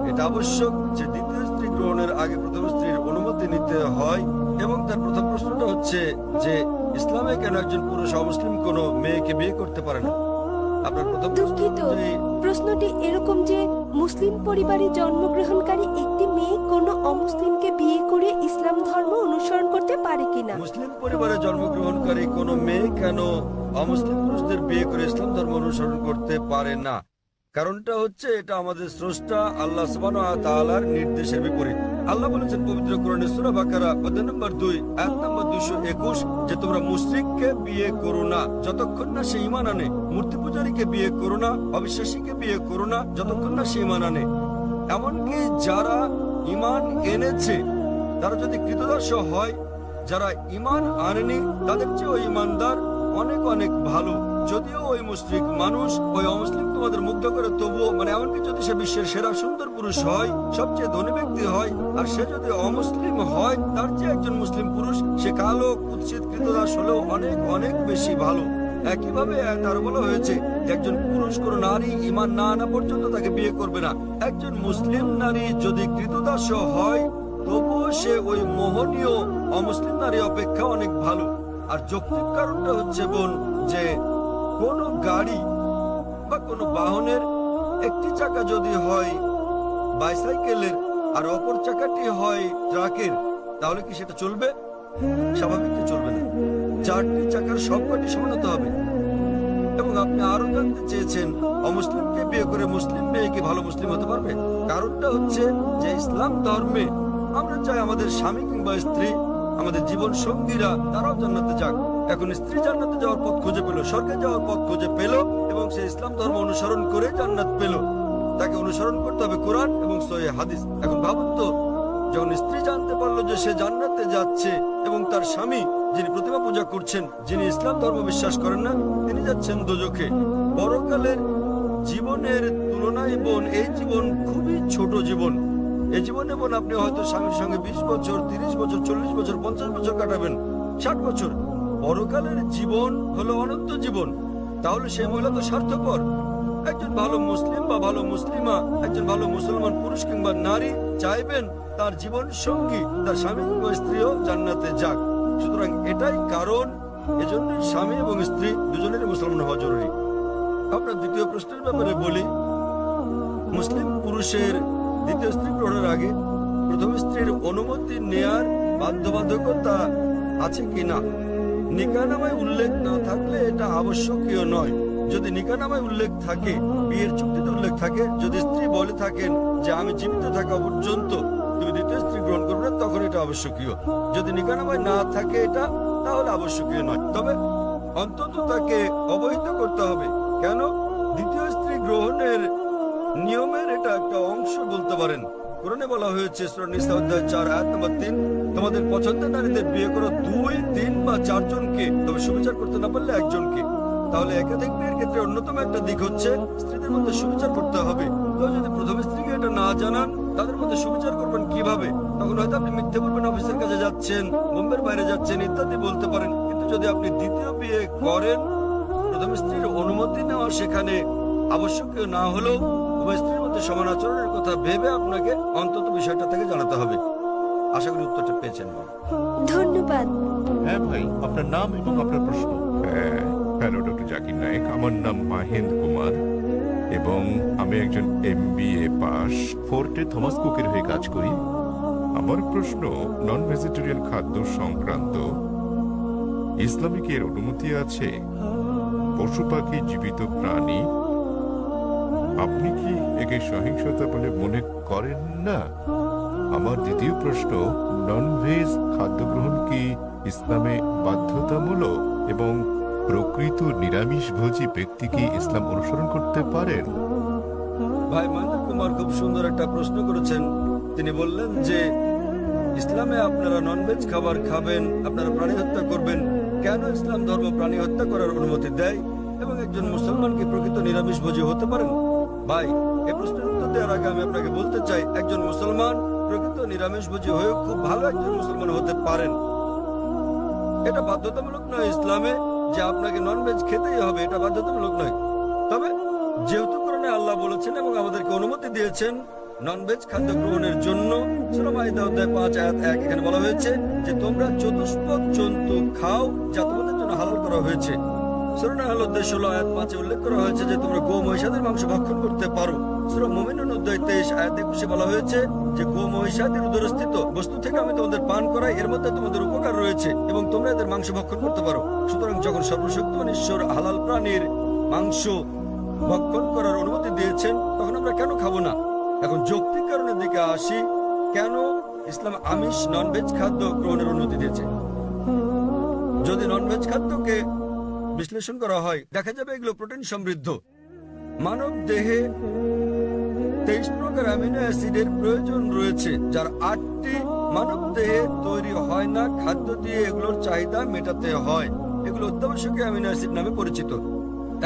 [SPEAKER 2] এটা আবশ্যক যে দ্বিতীয় স্ত্রী গ্রহণের আগে প্রথম স্ত্রীর অনুমতি নিতে হয়, এবং তার প্রথম প্রশ্নটা হচ্ছে যে ইসলামে কেন একজন পুরুষ অমুসলিম কোনো মেয়েকে বিয়ে করতে পারে না। আপনার প্রথম প্রশ্ন
[SPEAKER 4] দুঃখিত,
[SPEAKER 2] অনুযায়ী
[SPEAKER 4] প্রশ্নটি এরকম যে মুসলিম পরিবারে জন্মগ্রহণকারী একটি মেয়ে কোনো অমুসলিমকে বিয়ে করে ইসলাম ধর্ম অনুসরণ করতে পারে কিনা।
[SPEAKER 2] মুসলিম পরিবারে জন্মগ্রহণকারী কোনো মেয়ে কেন অমুসলিম পুরুষদের বিয়ে করে ইসলাম ধর্ম অনুসরণ করতে পারে না? কারণটা হচ্ছে এটা আমাদের স্রষ্টা আল্লাহ সুবহানাহু ওয়া তাআলার নির্দেশের বিপরীত। আল্লাহ বলেছেন পবিত্র কোরআনে সূরা বাকারা অধ্যায় নম্বর 2 আয়াত নম্বর 221 যে তোমরা মুশরিককে বিয়ে করো না যতক্ষণ না সে ঈমান আনে, মূর্তি পূজারীকে বিয়ে করো না, অবিশ্বাসীকে বিয়ে করো না যতক্ষণ না সে ঈমান আনে। এমনকি যারা ঈমান এনেছে তারা যদি কৃতদাস হয়, যারা ঈমান আনেনি তাদের চেয়ে ওই ঈমানদার অনেক অনেক ভালো। যদিও ওই মুশরিক মানুষ, ওই অমুসলিম তোমাদের মুগ্ধ করে, তবুও এমনকি যদি সে বিশ্বের সেরা সুন্দর পুরুষ হয়, সবচেয়ে ধনী ব্যক্তি হয়, আর সে যদি অমুসলিম হয় তার চেয়ে একজন মুসলিম পুরুষ সে কালো কুৎসিত কৃতদাস হলেও অনেক অনেক বেশি ভালো। একইভাবে তার বলা হয়েছে যে একজন পুরুষ কোন নারী ঈমান না আনা পর্যন্ত তাকে বিয়ে করবে না। একজন মুসলিম নারী যদি কৃতদাস হয় তবুও সে ওই মোহনীয় অমুসলিম নারী অপেক্ষা অনেক ভালো। আর যৌক্তিক কারণটা হচ্ছে বোন যে কোনো গাড়ি বা কোনো বাহনের একটি চাকা যদি হয় বাইসাইকেলের আর অপর চাকাটি হয় ট্রাকের, তাহলে কি সেটা চলবে? স্বাভাবিক চলবে না। 4টি চাকার সবকটি সমান হতে হবে। এবং আপনি আরো জানতে চেয়েছেন অমুসলিমকে বিয়ে করে মুসলিম মেয়ে কি ভালো মুসলিম হতে পারবে? কারণটা হচ্ছে যে ইসলাম ধর্মে আমরা চাই আমাদের স্বামী কিংবা স্ত্রী, আমাদের জীবন সঙ্গীরা তারাও জান্নাতে যাক। এখন স্ত্রী জান্নাতে যাওয়ার পথ খুঁজে পেল, স্বর্গে যাওয়ার পথ খুঁজে পেল, এবং সে ইসলাম ধর্ম অনুসরণ করে জান্নাত পেল। তাকে অনুসরণ করতে হবে কোরআন এবং সহিহ হাদিস। এখন ভাবুন তো, যখন স্ত্রী জানতে পারলো যে সে জান্নাতে যাচ্ছে এবং তার স্বামী যিনি প্রতিমা পূজা করছেন, যিনি ইসলাম ধর্ম বিশ্বাস করেন না, তিনি যাচ্ছেন দোজখে। পরকালের জীবনের তুলনায় বোন এই জীবন খুবই ছোট জীবন। এই জীবনে বোন আপনি হয়তো স্বামীর সঙ্গে 20 বছর, 30 বছর, 40 বছর, 50 বছর কাটাবেন, 60 বছর। পরকালের জীবন হলো অনন্ত জীবন। তাহলে সেই মহিলা তো স্বার্থপর। একজন ভালো মুসলিম বা ভালো মুসলিমা, একজন ভালো মুসলমান পুরুষ কিংবা নারী চাইবেন তার জীবন সঙ্গী, তার স্বামী কিংবা স্ত্রীও জান্নাতে যাক। সুতরাং এটাই কারণ, এজন্য স্বামী এবং স্ত্রী দুজনেরই মুসলমান হওয়া জরুরি। আপনার দ্বিতীয় প্রশ্নের ব্যাপারে বলি, মুসলিম পুরুষের দ্বিতীয় স্ত্রী গ্রহণের আগে প্রথম স্ত্রীর অনুমতি নেয়ার বাধ্যবাধকতা আছে কিনা? নিকাহনামায় উল্লেখ না থাকলে এটা আবশ্যকীয় নয়। যদি নিকাহনামায় উল্লেখ থাকে, বিয়ের চুক্তিতে উল্লেখ থাকে, যদি স্ত্রী বলে থাকেন যে আমি জীবিত থাকা পর্যন্ত তুমি দ্বিতীয় স্ত্রী গ্রহণ করবে না, তখন এটা আবশ্যকীয়। যদি নিকাহনামায় না থাকে এটা, তাহলে আবশ্যকীয় নয়। তবে অন্তত তাকে অবহিত করতে হবে। কেন? দ্বিতীয় স্ত্রী গ্রহণের নিয়মের এটা একটা অংশ বলতে পারেন। কোরআনে বলা হয়েছে সূরা নিসা অধ্যায় 4 আয়াত নম্বর 3, তোমাদের পছন্দের নারীদের বিয়ে করো 2, 3 বা 4 জনকে, তবে সুবিচার করতে না পারলে একজনকে। তাহলে একাধিক বিয়ের ক্ষেত্রে অন্যতম একটা দিক হচ্ছে স্ত্রীদের মধ্যে সুবিচার করতে হবে। তো যদি প্রথম স্ত্রীকে এটা না জানান, তাদের মধ্যে সুবিচার করবেন কিভাবে? তখন হয়তো আপনি মিথ্যে বলবেন, অফিসের কাছে যাচ্ছেন, বোম্বের বাইরে যাচ্ছেন ইত্যাদি বলতে পারেন। কিন্তু যদি আপনি দ্বিতীয় বিয়ে করেন, প্রথম স্ত্রীর অনুমতি নেওয়া সেখানে আবশ্যকীয় না হলেও উভয় স্ত্রীর মধ্যে সমান আচরণের কথা ভেবে আপনাকে অন্তত বিষয়টা থেকে জানাতে হবে। আশা করি উত্তরটা পেয়েছেন।
[SPEAKER 4] ধন্যবাদ।
[SPEAKER 1] হ্যাঁ ভাই, আপনার নাম এবং আপনার প্রশ্ন।
[SPEAKER 5] হ্যালো ডক্টর জাকির নায়েক, আমার নাম মাহেন্দ্র কুমার এবং আমি একজন MBA পাস,
[SPEAKER 1] ফোর্টে থমাস কুকের হয়ে কাজ করি।
[SPEAKER 5] আমার প্রশ্ন নন ভেজিটেরিয়ান খাদ্য সংক্রান্ত। ইসলামে কি এর অনুমতি আছে? পশু পাখি, জীবিত প্রাণী, আপনি কি একে সহিংসতা বলে মনে করেন না? আমার দ্বিতীয় প্রশ্ন, নন ভেজ খাদ্য গ্রহণ কি ইসলামে বাধ্যতামূলক এবং প্রকৃত নিরামিষভোজী ব্যক্তি কি ইসলাম অনুসরণ করতে পারেন?
[SPEAKER 2] ভাই মহেন্দ্র কুমার খুব সুন্দর একটা প্রশ্ন করেছেন। তিনি বললেন যে ইসলামে আপনারা ননভেজ খাবার খাবেন, আপনারা প্রাণী হত্যা করবেন। কেন ইসলাম ধর্ম প্রাণী হত্যা করার অনুমতি দেয়? এবং একজন মুসলমান কি প্রকৃত নিরামিষভোজী হতে পারেন? ভাই, এই প্রশ্নের উত্তর দেওয়ার আগে আমি আপনাকে বলতে চাই, একজন মুসলমান প্রকৃত নিরামিষভোজী হয়েও খুব ভালো একজন মুসলমান হতে পারেন। এটা বাধ্যতামূলক নয় ইসলামে যে আপনাকে ননভেজ খেতেই হবে, এটা বাধ্যতামূলক নয়। তবে যেহেতু কোরআনে আল্লাহ বলেছেন এবং আমাদেরকে অনুমতি দিয়েছেন ননভেজ খাদ্য গ্রহণের জন্য, সূরা মাইদা অধ্যায় 5 আয়াত 1 এখানে বলা হয়েছে যে তোমরা চতুষ্পদ জন্তু খাও যা তোমাদের জন্য হালাল করা হয়েছে। সূরা নাহল অধ্যায় 16 আয়াত 5 উল্লেখ করা হয়েছে যে তোমরা গো মহিষাদের মাংস ভক্ষণ করতে পারো। সূরা মুমিনুন অধ্যায় 23 আয়াত 21 বলা হয়েছে যে গো মহিষাদের উদরস্থিত বস্তু থেকে আমি তোমাদের পান করাই, এর মধ্যে তোমাদের উপকার রয়েছে এবং তোমরা এদের মাংস ভক্ষণ করতে পারো। সুতরাং যখন সর্বশক্তিমান ঈশ্বর হালাল প্রাণীর মাংস ভক্ষণ করার অনুমতি দিয়েছেন, তখন আমরা কেন খাবো না? এখন যৌক্তিক কারণের দিকে আসি, কেন ইসলাম আমিষ ননভেজ খাদ্য গ্রহণের অনুমতি দিয়েছে? যদি ননভেজ খাদ্যকে বিশ্লেষণ করা হয়, দেখা যাবে এগুলো প্রোটিন সমৃদ্ধ। মানব দেহে 23 প্রকার অ্যামিনো অ্যাসিডের প্রয়োজন রয়েছে, যার 8টি মানব দেহে তৈরি হয় না, খাদ্য দিয়ে এগুলোর চাহিদা মেটাতে হয়। এগুলো অত্যাবশ্যকীয় অ্যামিনো অ্যাসিড নামে পরিচিত।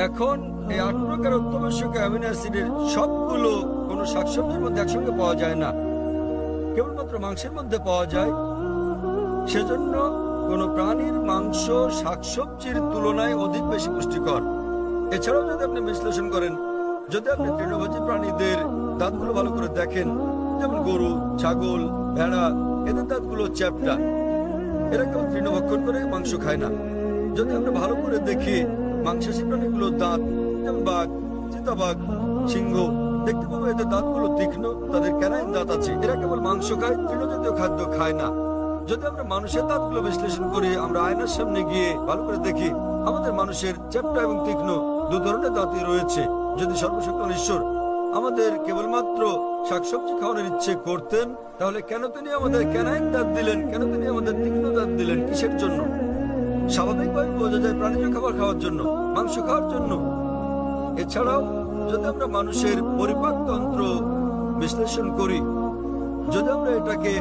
[SPEAKER 2] এখন এই 8 প্রকার অত্যাবশ্যকীয় অ্যামিনো অ্যাসিডের সবগুলো কোনো শাকসবজির মধ্যে একসঙ্গে পাওয়া যায় না, কেবলমাত্র মাংসের মধ্যে পাওয়া যায়। সেজন্য কোনো প্রাণীর মাংস শাকসবজির তুলনায় অধিক বেশি পুষ্টিকর। এছাড়াও যদি আপনি বিশ্লেষণ করেন, যদি আপনি তৃণভোজী প্রাণীদের দাঁতগুলো ভালো করে দেখেন, যেমন গরু, ছাগল, ভেড়া, এদের দাঁতগুলো চ্যাপ্টা, এরা কেবল তৃণভক্ষণ করে মাংস খায় না। যদি আমরা ভালো করে দেখি মাংসাশী প্রাণীগুলোর দাঁত, যেমন বাঘ, চিতাবাঘ, সিংহ, দেখতে পাবো এদের দাঁতগুলো তীক্ষ্ণ, তাদের ক্যানাইন দাঁত আছে। এরা কেবল মাংস খায়, তৃণজাতীয় খাদ্য খায় না। যদি আমরা মানুষের দাঁতগুলো বিশ্লেষণ করি, আমরা আয়নার সামনে গিয়ে ভালো করে দেখি, আমাদের মানুষের চ্যাপ্টা এবং তীক্ষ্ণ 2 ধরনের দাঁতই রয়েছে। যদি সর্বশক্তিমান ঈশ্বর আমাদের কেবলমাত্র শাকসবজি খাওয়ানোর ইচ্ছে করতেন, তাহলে কেন তিনি আমাদের ক্যানাইন দাঁত দিলেন? কেন তিনি আমাদের তীক্ষ্ণ দাঁত দিলেন? কিসের জন্য? স্বাভাবিকভাবে বোঝা যায় প্রাণীজ খাবার খাওয়ার জন্য, মাংস খাওয়ার জন্য। এছাড়াও যদি আমরা মানুষের পরিপাকতন্ত্র বিশ্লেষণ করি, যদি আমরা এটাকে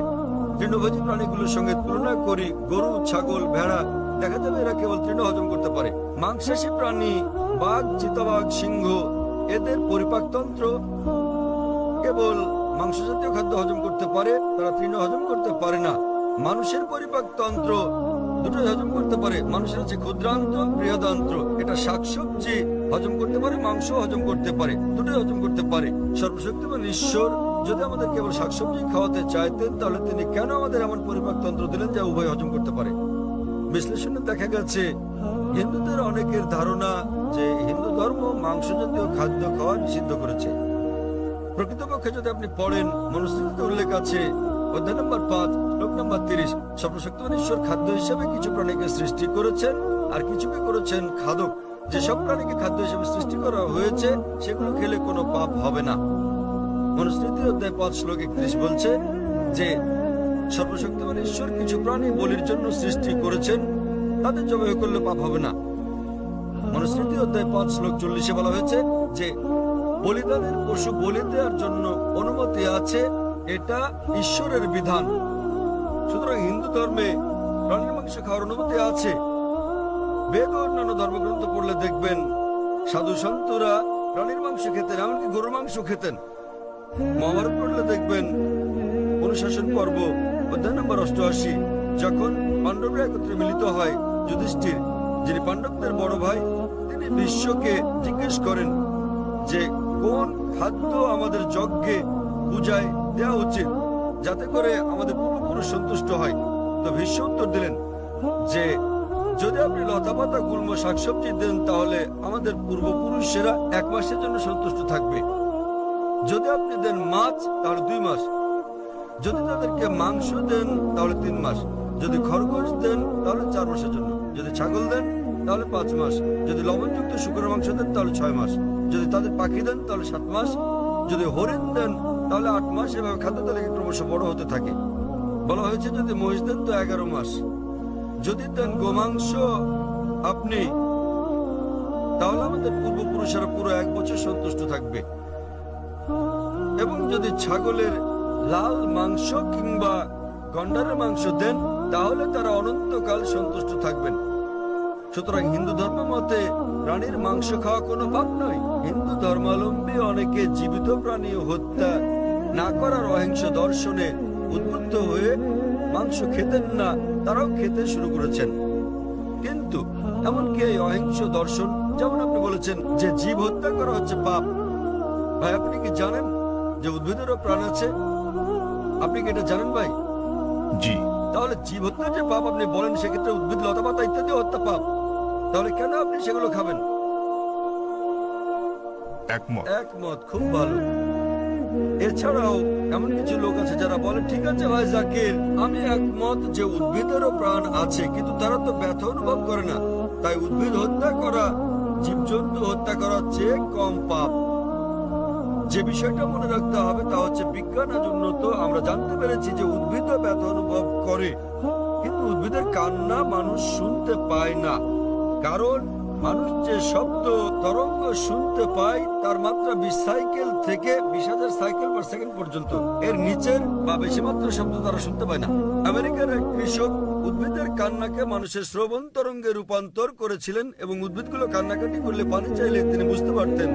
[SPEAKER 2] তৃণভোজী প্রাণীগুলোর সঙ্গে তুলনা করি, গরু, ছাগল, ভেড়া, দেখা যাবে এরা কেবল তৃণ হজম করতে পারে। মাংসাশী প্রাণী বাঘ, চিতাবাঘ, সিংহ, এদের পরিপাকতন্ত্র কেবল মাংস জাতীয় খাদ্য হজম করতে পারে, তারা তৃণ হজম করতে পারে না। মানুষের পরিপাকতন্ত্র দুটোই হজম করতে পারে। মানুষের আছে ক্ষুদ্রান্ত্র, বৃহদান্ত্র। এটা শাকসবজি হজম করতে পারে, মাংস হজম করতে পারে, দুটোই হজম করতে পারে। সর্বশক্তিমান ঈশ্বর যদি আমাদের কেবল শাকসবজি খাওয়াতে চাইতেন, তাহলে তিনি কেন আমাদের এমন পরিপাকতন্ত্র দিলেন যা উভয় হজম করতে পারে? বিশ্লেষণে দেখা গেছে হিন্দুদের অনেকের ধারণা যে হিন্দু ধর্ম মাংস জাতীয় খাদ্য খাওয়া নিষিদ্ধ করেছে। প্রকৃতপক্ষে যদি আপনি পড়েন, মনুস্মৃতিতে উল্লেখ আছে অধ্যায় নম্বর 5 শ্লোক নম্বর 30, সর্বশক্তিমান ঈশ্বর খাদ্য হিসেবে কিছু প্রাণীকে সৃষ্টি করেছেন আর কিছুকে করেছেন খাদক। যেসব প্রাণীকে খাদ্য হিসেবে সৃষ্টি করা হয়েছে সেগুলো খেলে কোনো পাপ হবে না। মনুস্মৃতি অধ্যায় 5 শ্লোক 31 বলছে যে সর্বশক্তিমান ঈশ্বর কিছু প্রাণী বলির জন্য সৃষ্টি করেছেন, তাদের জবাই করলে পাপ হবে না। মনুস্মৃতি অধ্যায় 5 শ্লোক 40 বলা হয়েছে যে বলিদানের পশু বলি দেওয়ার জন্য অনুমতি আছে, এটা ঈশ্বরের বিধান। সুতরাং হিন্দু ধর্মে প্রাণীর মাংস খাওয়ার অনুমতি আছে। বেদ ও অন্যান্য ধর্মগ্রন্থ পড়লে দেখবেন সাধু সন্তরা প্রাণীর মাংস খেতেন, এমনকি গরুর মাংস খেতেন। মহাভারত পড়লে দেখবেন অনুশাসন পর্ব অধ্যায় নম্বর 88, যখন পাণ্ডবরা একত্রে মিলিত হয়, যুধিষ্ঠির যিনি পাণ্ডবদের বড় ভাই, তিনি বিশ্বকে জিজ্ঞেস করেন যে কোন খাদ্য আমাদের যজ্ঞে পূজায় দেওয়া উচিত যাতে করে আমাদের পূর্বপুরুষ সন্তুষ্ট হয়। তো ভীষ্ম উত্তর দিলেন যে যদি আপনি লতাপাতা, গুল্ম, শাকসবজি দেন, তাহলে আমাদের পূর্বপুরুষেরা 1 মাসের জন্য সন্তুষ্ট থাকবে। যদি আপনি দেন মাছ, তাহলে 2 মাস। যদি তাদেরকে মাংস দেন তাহলে 3 মাস। যদি খরগোশ দেন তাহলে 4 মাসের জন্য। যদি ছাগল দেন তাহলে 5 মাস। যদি লবণযুক্ত শুকরের মাংস দেন তাহলে 6 মাস। যদি তাদের পাখি দেন তাহলে 7 মাস। যদি হরিণ দেন তাহলে 8 মাস। এভাবে খাদ্য তালিকা ক্রমশ বড় হতে থাকে। বলা হয়েছে যদি মহিষ দেন তো 11 মাস। যদি দেন গোমাংস আপনি, তাহলে আমাদের পূর্বপুরুষেরা পুরো 1 বছর সন্তুষ্ট থাকবে। এবং যদি ছাগলের লাল মাংস কিংবা গন্ডারের মাংস দেন, তাহলে তারা অনন্তকাল সন্তুষ্ট থাকবেন। সুতরাং হিন্দু ধর্ম মতে প্রাণীর মাংস খাওয়া কোনো পাপ নয়। হিন্দু ধর্মাবলম্বী অনেকে জীবিত প্রাণী হত্যা না করার অহিংস দর্শনে উদ্বুদ্ধ হয়ে মাংস খেতেন না, তারাও খেতে শুরু করেছেন। কিন্তু এমনকি এই অহিংস দর্শন, যেমন আপনি বলেছেন যে জীব হত্যা করা হচ্ছে পাপ, ভাই আপনি কি জানেন যে উদ্ভিদেরও প্রাণ আছে? আপনি কি এটা জানেন ভাই?
[SPEAKER 5] জি।
[SPEAKER 2] তাহলে জীব হত্যা যে পাপ আপনি বলেন, সেক্ষেত্রে উদ্ভিদ লতাপাতা ইত্যাদি হত্যা পাপ, তাহলে কেন আপনি সেগুলো খাবেন?
[SPEAKER 5] একমত।
[SPEAKER 2] একমত, খুব ভালো। এছাড়াও এমন কিছু লোক আছে যারা বলে, ঠিক আছে ভাই জাকির, আমি একমত যে উদ্ভিদেরও প্রাণ আছে, কিন্তু তারা তো ব্যথা অনুভব করে না, তাই উদ্ভিদ হত্যা করা জীবজন্তু হত্যা করার চেয়ে কম পাপ। যে বিষয়টা মনে রাখতে হবে তা হচ্ছে বিজ্ঞান আজ উন্নত, আমরা জানতে পেরেছি যে উদ্ভিদ ব্যথা অনুভব করে, কিন্তু উদ্ভিদের কান্না মানুষ শুনতে পায় না। কারণ মানুষ যে শব্দ তরঙ্গ শুনতে পায় তার মাত্রা 20 সাইকেল থেকে 20,000 সাইকেল পার সেকেন্ড পর্যন্ত, এর নিচের বা বেশি মাত্রা শব্দ তারা শুনতে পায় না। আমেরিকার এক কৃষক উদ্ভিদের কান্নাকে মানুষের শ্রবণ তরঙ্গে রূপান্তর করেছিলেন এবং উদ্ভিদগুলো কান্নাকাটি করলে পানি চাইলে তিনি বুঝতে পারতেন।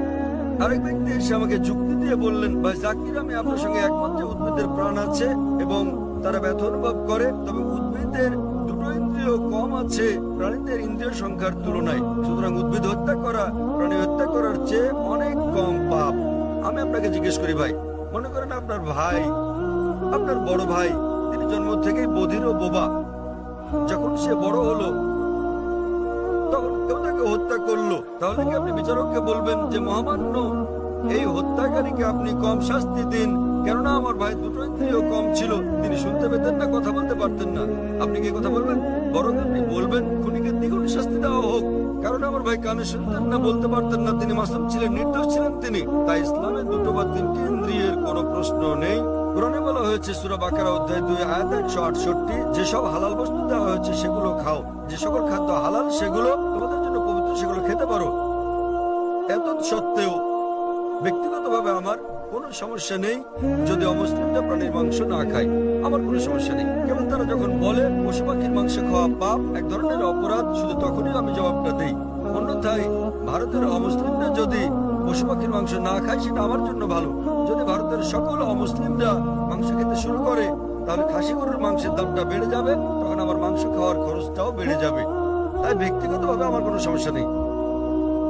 [SPEAKER 2] আরেক ব্যক্তি এসে আমাকে যুক্তি দিয়ে বললেন, ভাই জাকির, আমি আপনার সঙ্গে একমত যে উদ্ভিদের প্রাণ আছে এবং তারা ব্যথা অনুভব করে, তবে উদ্ভিদের দুটো ইন্দ্রিয় কম আছে প্রাণীদের ইন্দ্রিয় সংখ্যার তুলনায়। সুতরাং উদ্ভিদ হত্যা করা প্রাণী হত্যা করার চেয়ে অনেক কম পাপ। আমি আপনাকে জিজ্ঞেস করি ভাই, মনে করেন আপনার ভাই, আপনার বড় ভাই, তিনি জন্ম থেকেই বধির ও বোবা। যখন সে বড় হলো তখন কেউ তাকে হত্যা করলো, তাহলে কি আপনি বিচারককে বলবেন যে মহামান্য এই হত্যাকারীকে আপনি কম শাস্তি দিন, কেননা আমার ভাই দুটো ইন্দ্রিয় কম ছিল, তিনি শুনতে পেতেন না, কথা বলতে পারতেন না? আপনি কি কথা বলবেন? বরং আপনি বলবেন খুনিকে দ্বিগুণ শাস্তি দেওয়া হোক, কারণ আমার ভাই কানে শুনতেন না, বলতে পারতেন না, তিনি মাসুম ছিলেন, নির্দোষ ছিলেন তিনি। তাই ইসলামে দুটো বা তিনটি ইন্দ্রিয়ের কোনো প্রশ্ন নেই। কোরআনে বলা হয়েছে সূরা বাকারা অধ্যায় 2 আয়াত 168, যেসব হালাল বস্তু দেওয়া হয়েছে সেগুলো খাও, যে সকল খাদ্য হালাল সেগুলো তোমাদের জন্য পবিত্র, সেগুলো খেতে পারো। এত সত্ত্বেও ব্যক্তিগতভাবে আমার কোনো সমস্যা নেই যদি অমুসলিমরা প্রাণীর মাংস না খায়, আমার কোনো সমস্যা নেই। কেবল তারা যখন বলে পশু পাখির মাংস খাওয়া পাপ, এক ধরনের অপরাধ, শুধু তখনই আমি জবাবটা দিই। অন্যথায় ভারতের অমুসলিমরা যদি পশু পাখির মাংস না খায় সেটা আমার জন্য ভালো। যদি ভারতের সকল অমুসলিমরা মাংস খেতে শুরু করে তাহলে খাসি গরুর মাংসের দামটা বেড়ে যাবে, তখন আমার মাংস খাওয়ার খরচটাও বেড়ে যাবে। তাই ব্যক্তিগতভাবে আমার কোনো সমস্যা নেই।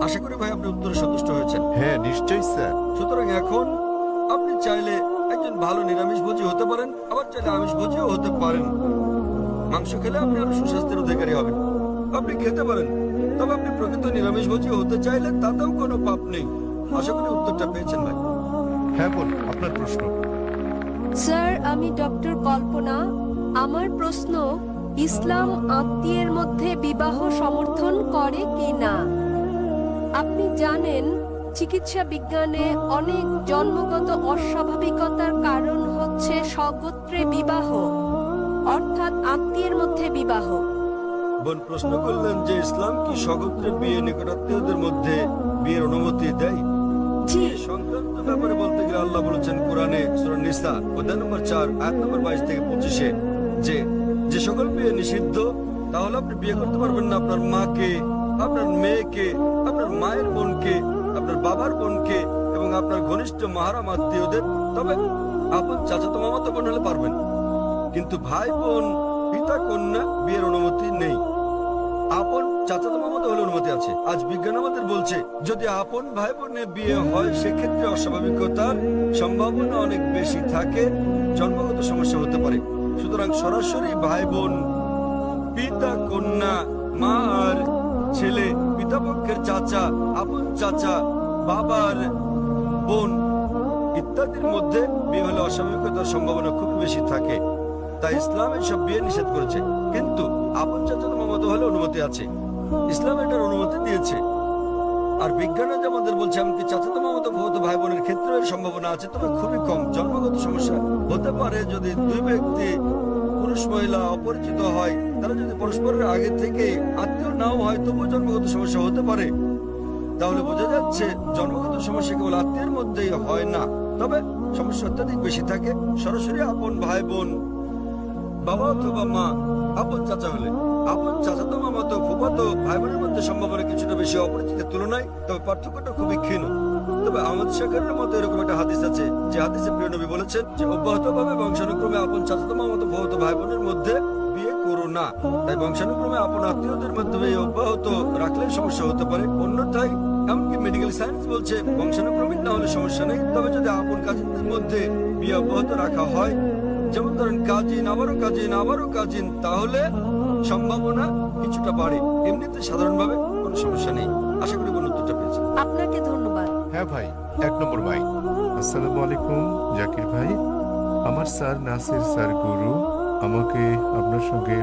[SPEAKER 2] আশা করি ভাই আপনি উত্তরে সন্তুষ্ট হয়েছেন।
[SPEAKER 1] হ্যাঁ, নিশ্চয়ই স্যার।
[SPEAKER 2] সুতরাং এখন আপনি চাইলে একজন ভালো নিরামিষভোজী হতে পারেন, আবার চাইলে আমিষভোজীও হতে পারেন। মাংস খেলে আপনি আরো সুস্বাস্থ্যের অধিকারী হবেন, আপনি খেতে পারেন। তবে আপনি প্রকৃত নিরামিষভোজী হতে চাইলে তাতেও কোনো পাপ নেই। আশা করি উত্তরটা পেয়েছেন ভাই।
[SPEAKER 1] হ্যাঁ বল, আপনার প্রশ্ন।
[SPEAKER 4] স্যার, আমি ডক্টর কল্পনা। আমার প্রশ্ন, ইসলাম আত্মীয়ের মধ্যে বিবাহ সমর্থন করে কিনা? আপনি জানেন চিকিৎসা বিজ্ঞানে অনেক জন্মগত অস্বাভাবিকতার কারণ হচ্ছে স্বগোত্রে বিবাহ, অর্থাৎ আত্মীয়ের মধ্যে বিবাহ।
[SPEAKER 2] বোন প্রশ্ন করলেন যে ইসলাম কি স্বগোত্রে বিয়ে, নিকটাত্মীয়দের মধ্যে বিয়ের অনুমতি দেয়?
[SPEAKER 4] জি।
[SPEAKER 2] এই সংক্রান্ত ব্যাপারে বলতে গেলে আল্লাহ বলেছেন কোরআনে সূরা নিসা অধ্যায় নম্বর 4 আয়াত নম্বর 22 থেকে 25 যে সকল বিয়ে নিষিদ্ধ, তাহলে আপনি বিয়ে করতে পারবেন না আপনার মাকে, আপনার মেয়েকে, আপনার মায়ের বোনকে, আপনার বাবার বোনকে এবং আপনার ঘনিষ্ঠ মাহারাম আত্মীয়দের। তবে আপন চাচাতো মামাতো বোন হলে পারবেন, কিন্তু ভাই বোন, পিতা কন্যা বিয়ের অনুমতি নেই। আপন চাচাতো মামাতো হলে অনুমতি আছে। আজ বিজ্ঞান আমাদের বলছে যদি আপন ভাই বোনে বিয়ে হয় সেক্ষেত্রে অস্বাভাবিকতার সম্ভাবনা অনেক বেশি থাকে, জন্মগত সমস্যা হতে পারে। সুতরাং সরাসরি ভাই বোন, পিতা কন্যা, মা আর ছেলে, পিতাপক্ষের চাচা, আপন চাচা, বাবার বোন ইত্যাদির মধ্যে বিয়ে হলে অস্বাভাবিকতার সম্ভাবনা খুব বেশি থাকে। তাই ইসলাম এসব বিয়ে নিষেধ করেছে, কিন্তু আপন চাচাতো মামাতো হলে অনুমতি আছে। ইসলাম এটার অনুমতি দিয়েছে। আর বিজ্ঞান আজ আমাদের বলছে এমনকি চাচাতো মামাতো ভাই বোনের ক্ষেত্রে এর সম্ভাবনা আছে, তবে খুবই কম। জন্মগত সমস্যা হতে পারে যদি দুই ব্যক্তি, পুরুষ মহিলা অপরিচিত হয়, তারা যদি পরস্পরের আগে থেকে আত্মীয় নাও হয় তবুও জন্মগত সমস্যা হতে পারে। তাহলে বোঝা যাচ্ছে জন্মগত সমস্যা কেবল আত্মীয়ের মধ্যেই হয় না, তবে সমস্যা অত্যাধিক বেশি থাকে সরাসরি আপন ভাই বোন, বাবা অথবা মা আপন চাচা হলে আপন চাচাতো মামাতো ফুফাতো ভাই বোনের মধ্যে সম্ভাবনা কিছুটা বেশি অপরিচিতের তুলনায়, তবে পার্থক্যটা খুবই ক্ষীণ। তবে আমাদের শাকারের মতো এরকম একটা হাদিস আছে, যে হাদিসে প্রিয় নবী বলেছেন যে অব্যাহতভাবে বংশানুক্রমে আপন চাচাতো মামাতো ফুফাতো ভাই বোনের মধ্যে বিয়ে করো না। তাই বংশানুক্রমে আপন আত্মীয়দের মাধ্যমে অব্যাহত রাখলে সমস্যা হতে পারে। অন্যথায় এমনকি মেডিকেল সায়েন্স বলছে বংশানুক্রমিক না হলে সমস্যা নেই, তবে যদি আপন কাজিনদের মধ্যে বিয়ে অব্যাহত রাখা হয়, যেমন ধরেন কাজিন আবারও কাজিন আবারও কাজিন, তাহলে সম্ভাবনা কিছুটা বাড়ে। এমনিতে সাধারণভাবে কোনো সমস্যা নেই। আশা করি কোনো উত্তরটা পেয়েছেন।
[SPEAKER 4] আপনাকে ধন্যবাদ।
[SPEAKER 1] হ্যাঁ ভাই, 1 নম্বর ভাই। আসসালামু আলাইকুম জাকির ভাই। আমার স্যার নাসির স্যার গুরু আমাকে আপনার সঙ্গে